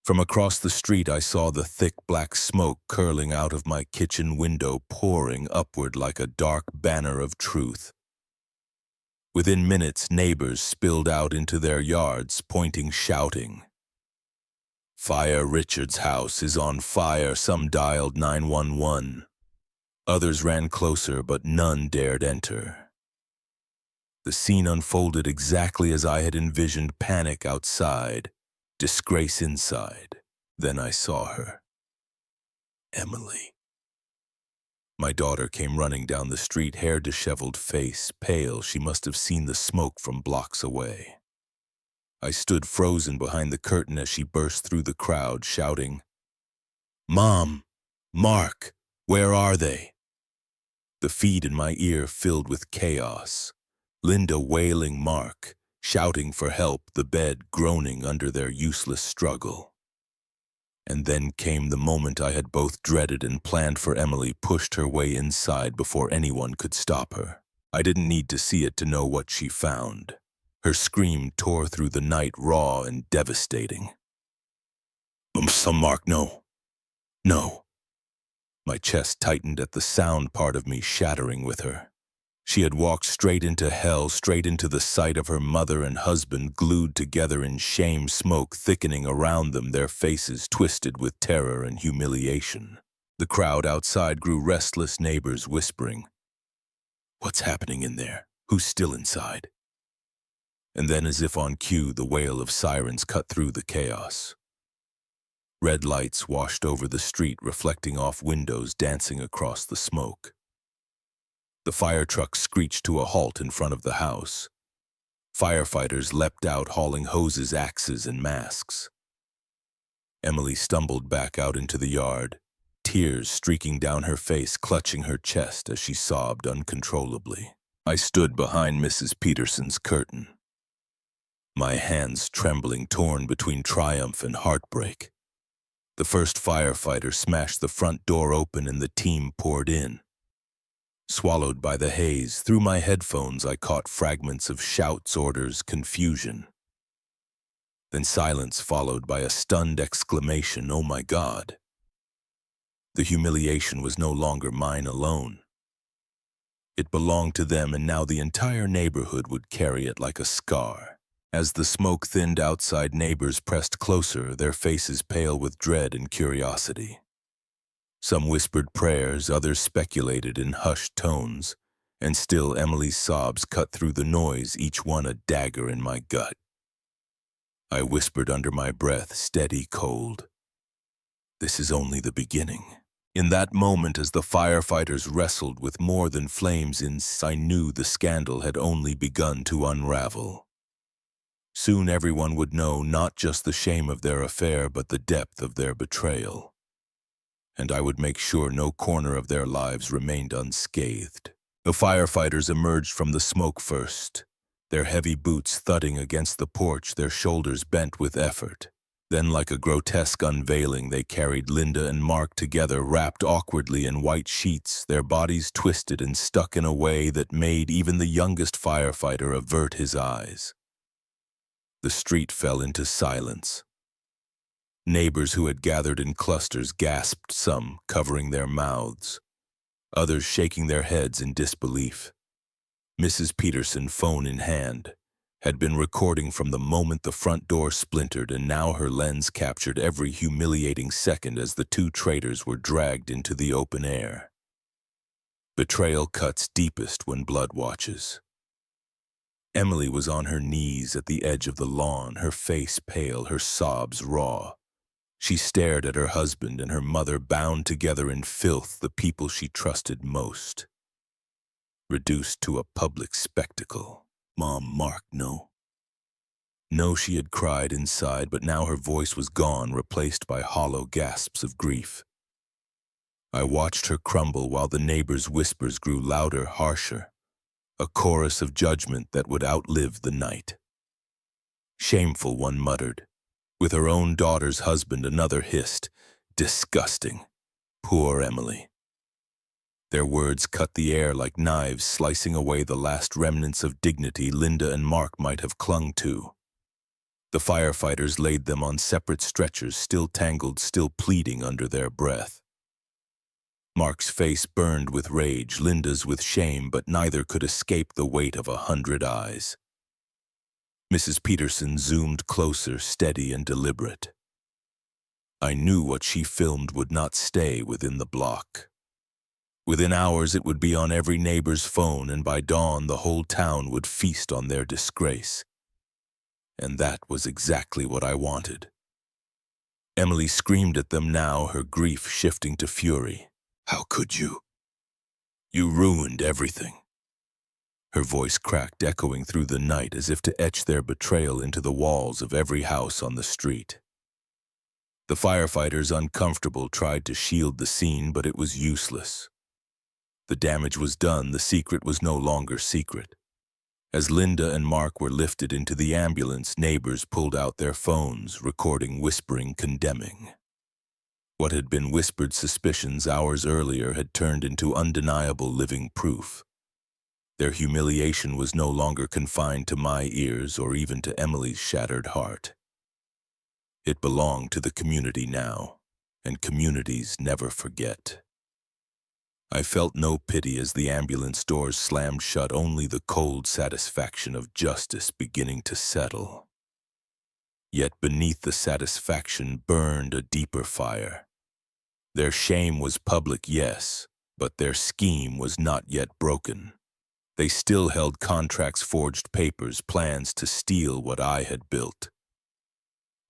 From across the street, I saw the thick black smoke curling out of my kitchen window, pouring upward like a dark banner of truth. Within minutes, neighbors spilled out into their yards, pointing, shouting, "Fire! Richard's house is on fire!" Some dialed 911. Others ran closer, but none dared enter. The scene unfolded exactly as I had envisioned: panic outside, disgrace inside. Then I saw her. Emily. My daughter came running down the street, hair disheveled, face pale. She must have seen the smoke from blocks away. I stood frozen behind the curtain as she burst through the crowd, shouting, "Mom! Mark! Where are they?" The feed in my ear filled with chaos. Linda wailing, Mark shouting for help, the bed groaning under their useless struggle. And then came the moment I had both dreaded and planned for. Emily pushed her way inside before anyone could stop her. I didn't need to see it to know what she found. Her scream tore through the night, raw and devastating. Mark, no. No." My chest tightened at the sound, part of me shattering with her. She had walked straight into hell, straight into the sight of her mother and husband glued together in shame, smoke thickening around them, their faces twisted with terror and humiliation. The crowd outside grew restless, neighbors whispering, "What's happening in there? Who's still inside?" And then, as if on cue, the wail of sirens cut through the chaos. Red lights washed over the street, reflecting off windows, dancing across the smoke. The fire truck screeched to a halt in front of the house. Firefighters leapt out, hauling hoses, axes, and masks. Emily stumbled back out into the yard, tears streaking down her face, clutching her chest as she sobbed uncontrollably. I stood behind Mrs. Peterson's curtain, my hands trembling, torn between triumph and heartbreak. The first firefighter smashed the front door open and the team poured in. Swallowed by the haze, through my headphones I caught fragments of shouts, orders, confusion. Then silence followed by a stunned exclamation, "Oh my God!" The humiliation was no longer mine alone. It belonged to them, and now the entire neighborhood would carry it like a scar. As the smoke thinned outside, neighbors pressed closer, their faces pale with dread and curiosity. Some whispered prayers, others speculated in hushed tones, and still Emily's sobs cut through the noise, each one a dagger in my gut. I whispered under my breath, steady, cold, "This is only the beginning." In that moment, as the firefighters wrestled with more than flames I knew the scandal had only begun to unravel. Soon everyone would know not just the shame of their affair, but the depth of their betrayal. And I would make sure no corner of their lives remained unscathed. The firefighters emerged from the smoke first, their heavy boots thudding against the porch, their shoulders bent with effort. Then, like a grotesque unveiling, they carried Linda and Mark together, wrapped awkwardly in white sheets, their bodies twisted and stuck in a way that made even the youngest firefighter avert his eyes. The street fell into silence. Neighbors who had gathered in clusters gasped, some covering their mouths, others shaking their heads in disbelief. Mrs. Peterson, phone in hand, had been recording from the moment the front door splintered, and now her lens captured every humiliating second as the two traitors were dragged into the open air. Betrayal cuts deepest when blood watches. Emily was on her knees at the edge of the lawn, her face pale, her sobs raw. She stared at her husband and her mother, bound together in filth, the people she trusted most. Reduced to a public spectacle. "Mom, Mark, no." No, she had cried inside, but now her voice was gone, replaced by hollow gasps of grief. I watched her crumble while the neighbors' whispers grew louder, harsher, a chorus of judgment that would outlive the night. "Shameful," one muttered. With her own daughter's husband, another hissed. "Disgusting. Poor Emily." Their words cut the air like knives, slicing away the last remnants of dignity Linda and Mark might have clung to. The firefighters laid them on separate stretchers, still tangled, still pleading under their breath. Mark's face burned with rage, Linda's with shame, but neither could escape the weight of 100 eyes. Mrs. Peterson zoomed closer, steady and deliberate. I knew what she filmed would not stay within the block. Within hours it would be on every neighbor's phone, and by dawn the whole town would feast on their disgrace. And that was exactly what I wanted. Emily screamed at them now, her grief shifting to fury. "How could you? You ruined everything." Her voice cracked, echoing through the night as if to etch their betrayal into the walls of every house on the street. The firefighters, uncomfortable, tried to shield the scene, but it was useless. The damage was done, the secret was no longer secret. As Linda and Mark were lifted into the ambulance, neighbors pulled out their phones, recording, whispering, condemning. What had been whispered suspicions hours earlier had turned into undeniable living proof. Their humiliation was no longer confined to my ears or even to Emily's shattered heart. It belonged to the community now, and communities never forget. I felt no pity as the ambulance doors slammed shut, only the cold satisfaction of justice beginning to settle. Yet beneath the satisfaction burned a deeper fire. Their shame was public, yes, but their scheme was not yet broken. They still held contracts, forged papers, plans to steal what I had built.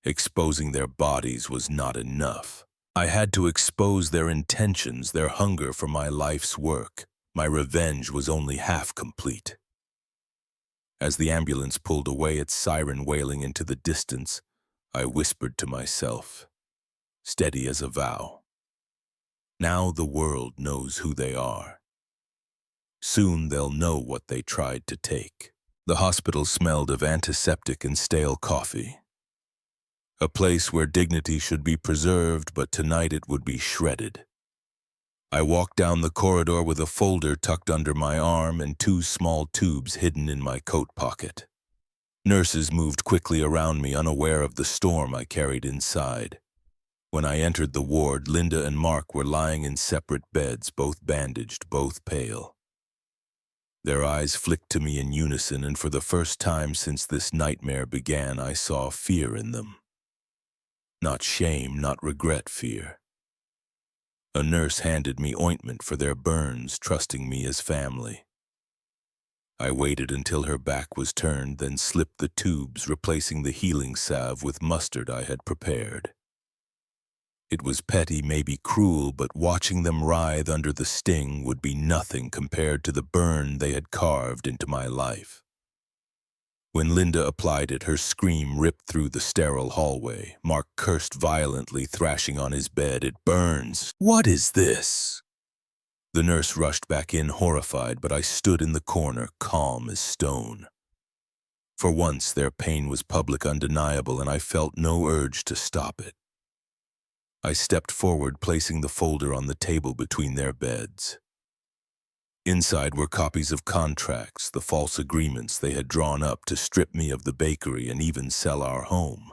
Exposing their bodies was not enough. I had to expose their intentions, their hunger for my life's work. My revenge was only half complete. As the ambulance pulled away, its siren wailing into the distance, I whispered to myself, steady as a vow. Now the world knows who they are. Soon they'll know what they tried to take. The hospital smelled of antiseptic and stale coffee. A place where dignity should be preserved, but tonight it would be shredded. I walked down the corridor with a folder tucked under my arm and 2 small tubes hidden in my coat pocket. Nurses moved quickly around me, unaware of the storm I carried inside. When I entered the ward, Linda and Mark were lying in separate beds, both bandaged, both pale. Their eyes flicked to me in unison, and for the first time since this nightmare began, I saw fear in them. Not shame, not regret, fear. A nurse handed me ointment for their burns, trusting me as family. I waited until her back was turned, then slipped the tubes, replacing the healing salve with mustard I had prepared. It was petty, maybe cruel, but watching them writhe under the sting would be nothing compared to the burn they had carved into my life. When Linda applied it, her scream ripped through the sterile hallway. Mark cursed violently, thrashing on his bed. "It burns! What is this?" The nurse rushed back in, horrified, but I stood in the corner, calm as stone. For once, their pain was public, undeniable, and I felt no urge to stop it. I stepped forward, placing the folder on the table between their beds. Inside were copies of contracts, the false agreements they had drawn up to strip me of the bakery and even sell our home.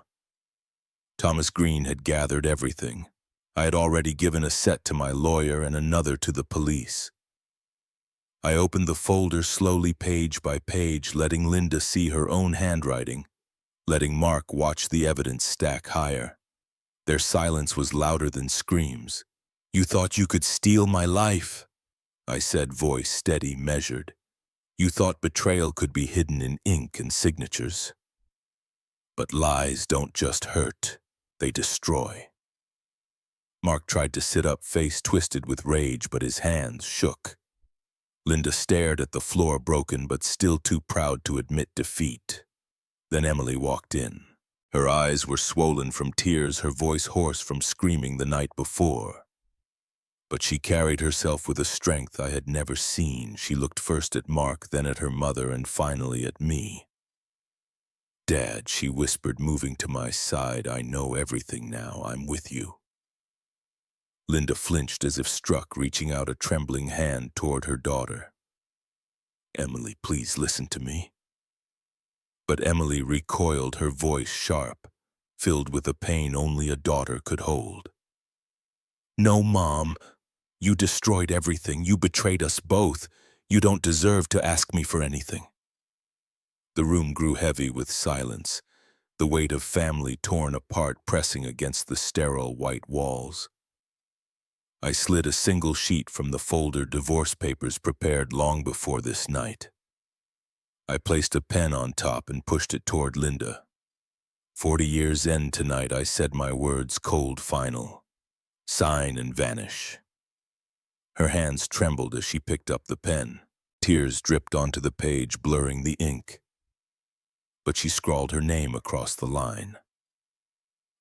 Thomas Green had gathered everything. I had already given a set to my lawyer and another to the police. I opened the folder slowly page by page, letting Linda see her own handwriting, letting Mark watch the evidence stack higher. Their silence was louder than screams. "You thought you could steal my life," I said, voice steady, measured. "You thought betrayal could be hidden in ink and signatures. But lies don't just hurt, they destroy." Mark tried to sit up, face twisted with rage, but his hands shook. Linda stared at the floor, broken but still too proud to admit defeat. Then Emily walked in. Her eyes were swollen from tears, her voice hoarse from screaming the night before. But she carried herself with a strength I had never seen. She looked first at Mark, then at her mother, and finally at me. "Dad," she whispered, moving to my side, "I know everything now. I'm with you." Linda flinched as if struck, reaching out a trembling hand toward her daughter. "Emily, please listen to me." But Emily recoiled, her voice sharp, filled with a pain only a daughter could hold. "No, Mom. You destroyed everything. You betrayed us both. You don't deserve to ask me for anything." The room grew heavy with silence, the weight of family torn apart pressing against the sterile white walls. I slid a single sheet from the folder, divorce papers prepared long before this night. I placed a pen on top and pushed it toward Linda. 40 years end tonight, I said, my words cold, final. Sign and vanish. Her hands trembled as she picked up the pen. Tears dripped onto the page, blurring the ink. But she scrawled her name across the line.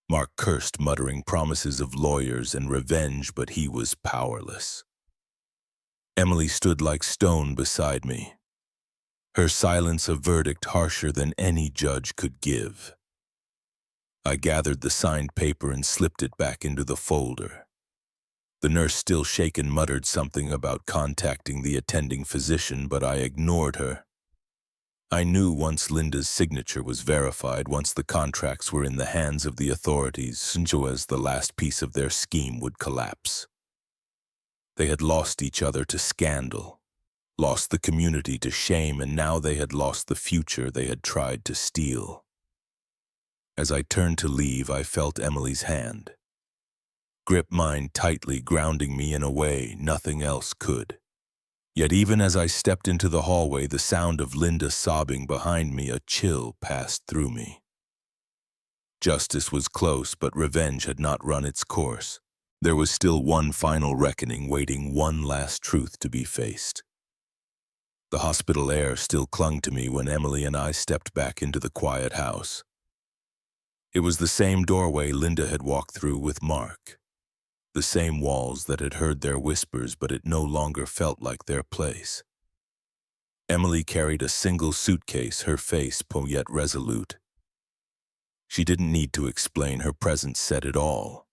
Mark cursed, muttering promises of lawyers and revenge, but he was powerless. Emily stood like stone beside me, her silence a verdict harsher than any judge could give. I gathered the signed paper and slipped it back into the folder. The nurse, still shaken, muttered something about contacting the attending physician, but I ignored her. I knew once Linda's signature was verified, once the contracts were in the hands of the authorities, Sinjo's the last piece of their scheme would collapse. They had lost each other to scandal, lost the community to shame, and now they had lost the future they had tried to steal. As I turned to leave, I felt Emily's hand grip mine tightly, grounding me in a way nothing else could. Yet even as I stepped into the hallway, the sound of Linda sobbing behind me, a chill passed through me. Justice was close, but revenge had not run its course. There was still one final reckoning waiting, one last truth to be faced. The hospital air still clung to me when Emily and I stepped back into the quiet house. It was the same doorway Linda had walked through with Mark. The same walls that had heard their whispers, but it no longer felt like their place. Emily carried a single suitcase, her face yet resolute. She didn't need to explain, her presence said it all.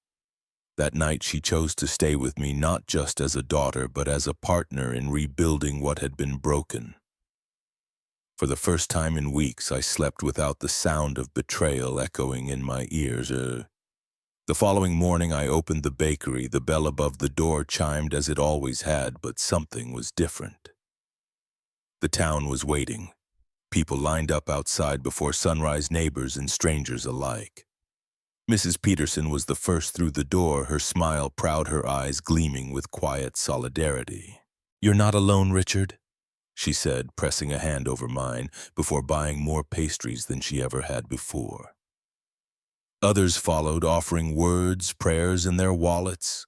That night she chose to stay with me, not just as a daughter, but as a partner in rebuilding what had been broken. For the first time in weeks, I slept without the sound of betrayal echoing in my ears. The following morning, I opened the bakery. The bell above the door chimed as it always had, but something was different. The town was waiting. People lined up outside before sunrise, neighbors and strangers alike. Mrs. Peterson was the first through the door, her smile proud, her eyes gleaming with quiet solidarity. "You're not alone, Richard," she said, pressing a hand over mine before buying more pastries than she ever had before. Others followed, offering words, prayers, and their wallets.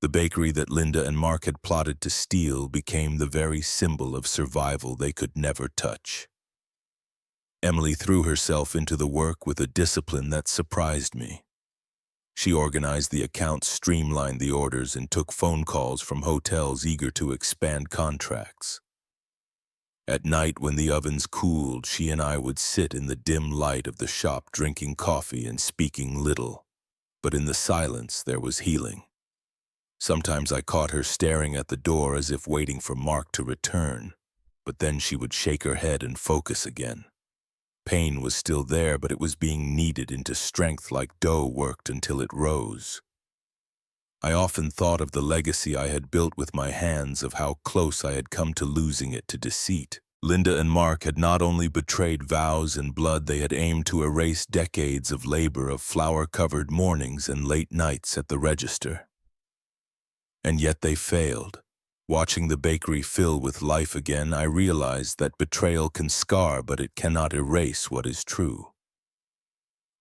The bakery that Linda and Mark had plotted to steal became the very symbol of survival they could never touch. Emily threw herself into the work with a discipline that surprised me. She organized the accounts, streamlined the orders, and took phone calls from hotels eager to expand contracts. At night, when the ovens cooled, she and I would sit in the dim light of the shop, drinking coffee and speaking little. But in the silence, there was healing. Sometimes I caught her staring at the door as if waiting for Mark to return, but then she would shake her head and focus again. Pain was still there, but it was being kneaded into strength like dough worked until it rose. I often thought of the legacy I had built with my hands, of how close I had come to losing it to deceit. Linda and Mark had not only betrayed vows and blood, they had aimed to erase decades of labor, of flower-covered mornings and late nights at the register. And yet they failed. Watching the bakery fill with life again, I realized that betrayal can scar, but it cannot erase what is true.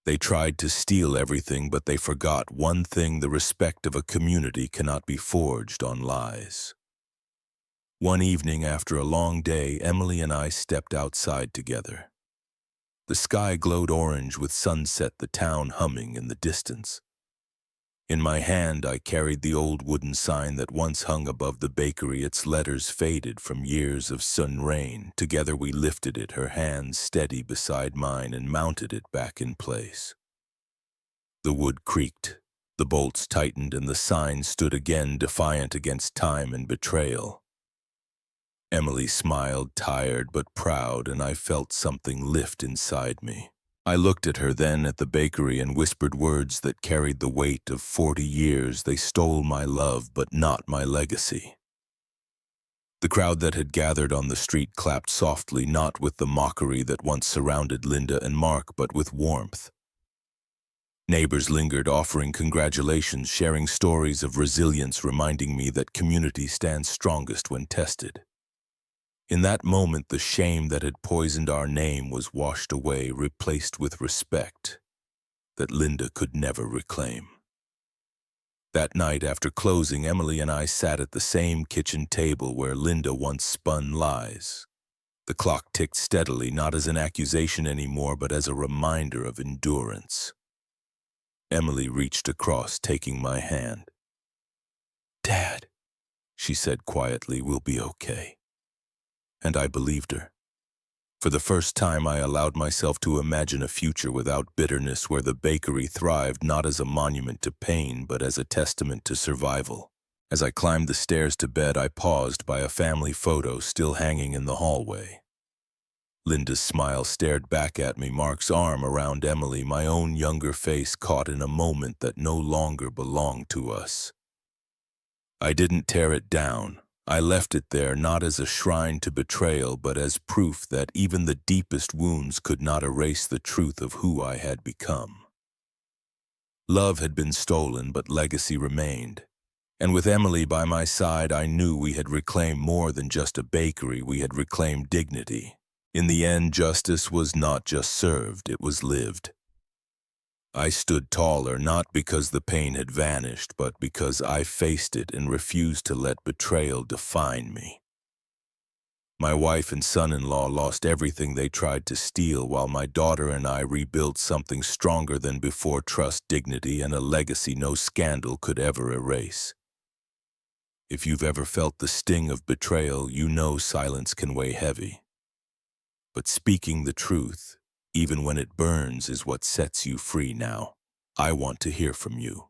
They tried to steal everything, but they forgot one thing: the respect of a community cannot be forged on lies. One evening after a long day, Emily and I stepped outside together. The sky glowed orange with sunset, the town humming in the distance. In my hand, I carried the old wooden sign that once hung above the bakery, its letters faded from years of sun rain. Together we lifted it, her hands steady beside mine, and mounted it back in place. The wood creaked, the bolts tightened, and the sign stood again, defiant against time and betrayal. Emily smiled, tired but proud, and I felt something lift inside me. I looked at her, then at the bakery, and whispered words that carried the weight of 40 years. They stole my love, but not my legacy. The crowd that had gathered on the street clapped softly, not with the mockery that once surrounded Linda and Mark, but with warmth. Neighbors lingered, offering congratulations, sharing stories of resilience, reminding me that community stands strongest when tested. In that moment, the shame that had poisoned our name was washed away, replaced with respect that Linda could never reclaim. That night after closing, Emily and I sat at the same kitchen table where Linda once spun lies. The clock ticked steadily, not as an accusation anymore, but as a reminder of endurance. Emily reached across, taking my hand. "Dad," she said quietly, "we'll be okay." And I believed her. For the first time, I allowed myself to imagine a future without bitterness, where the bakery thrived not as a monument to pain, but as a testament to survival. As I climbed the stairs to bed, I paused by a family photo still hanging in the hallway. Linda's smile stared back at me, Mark's arm around Emily, my own younger face caught in a moment that no longer belonged to us. I didn't tear it down. I left it there, not as a shrine to betrayal, but as proof that even the deepest wounds could not erase the truth of who I had become. Love had been stolen, but legacy remained. And with Emily by my side, I knew we had reclaimed more than just a bakery. We had reclaimed dignity. In the end, justice was not just served, it was lived. I stood taller, not because the pain had vanished, but because I faced it and refused to let betrayal define me. My wife and son-in-law lost everything they tried to steal, while my daughter and I rebuilt something stronger than before: trust, dignity, and a legacy no scandal could ever erase. If you've ever felt the sting of betrayal, you know silence can weigh heavy. But speaking the truth, even when it burns, is what sets you free now. I want to hear from you.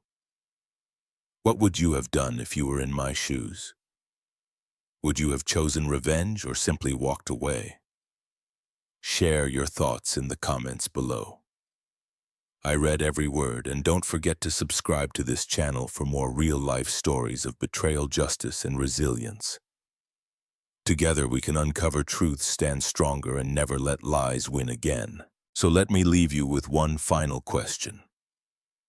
What would you have done if you were in my shoes? Would you have chosen revenge or simply walked away? Share your thoughts in the comments below. I read every word, and don't forget to subscribe to this channel for more real-life stories of betrayal, justice, and resilience. Together we can uncover truth, stand stronger, and never let lies win again. So let me leave you with one final question.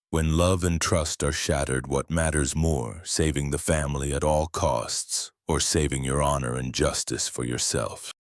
When love and trust are shattered, what matters more, saving the family at all costs, or saving your honor and justice for yourself?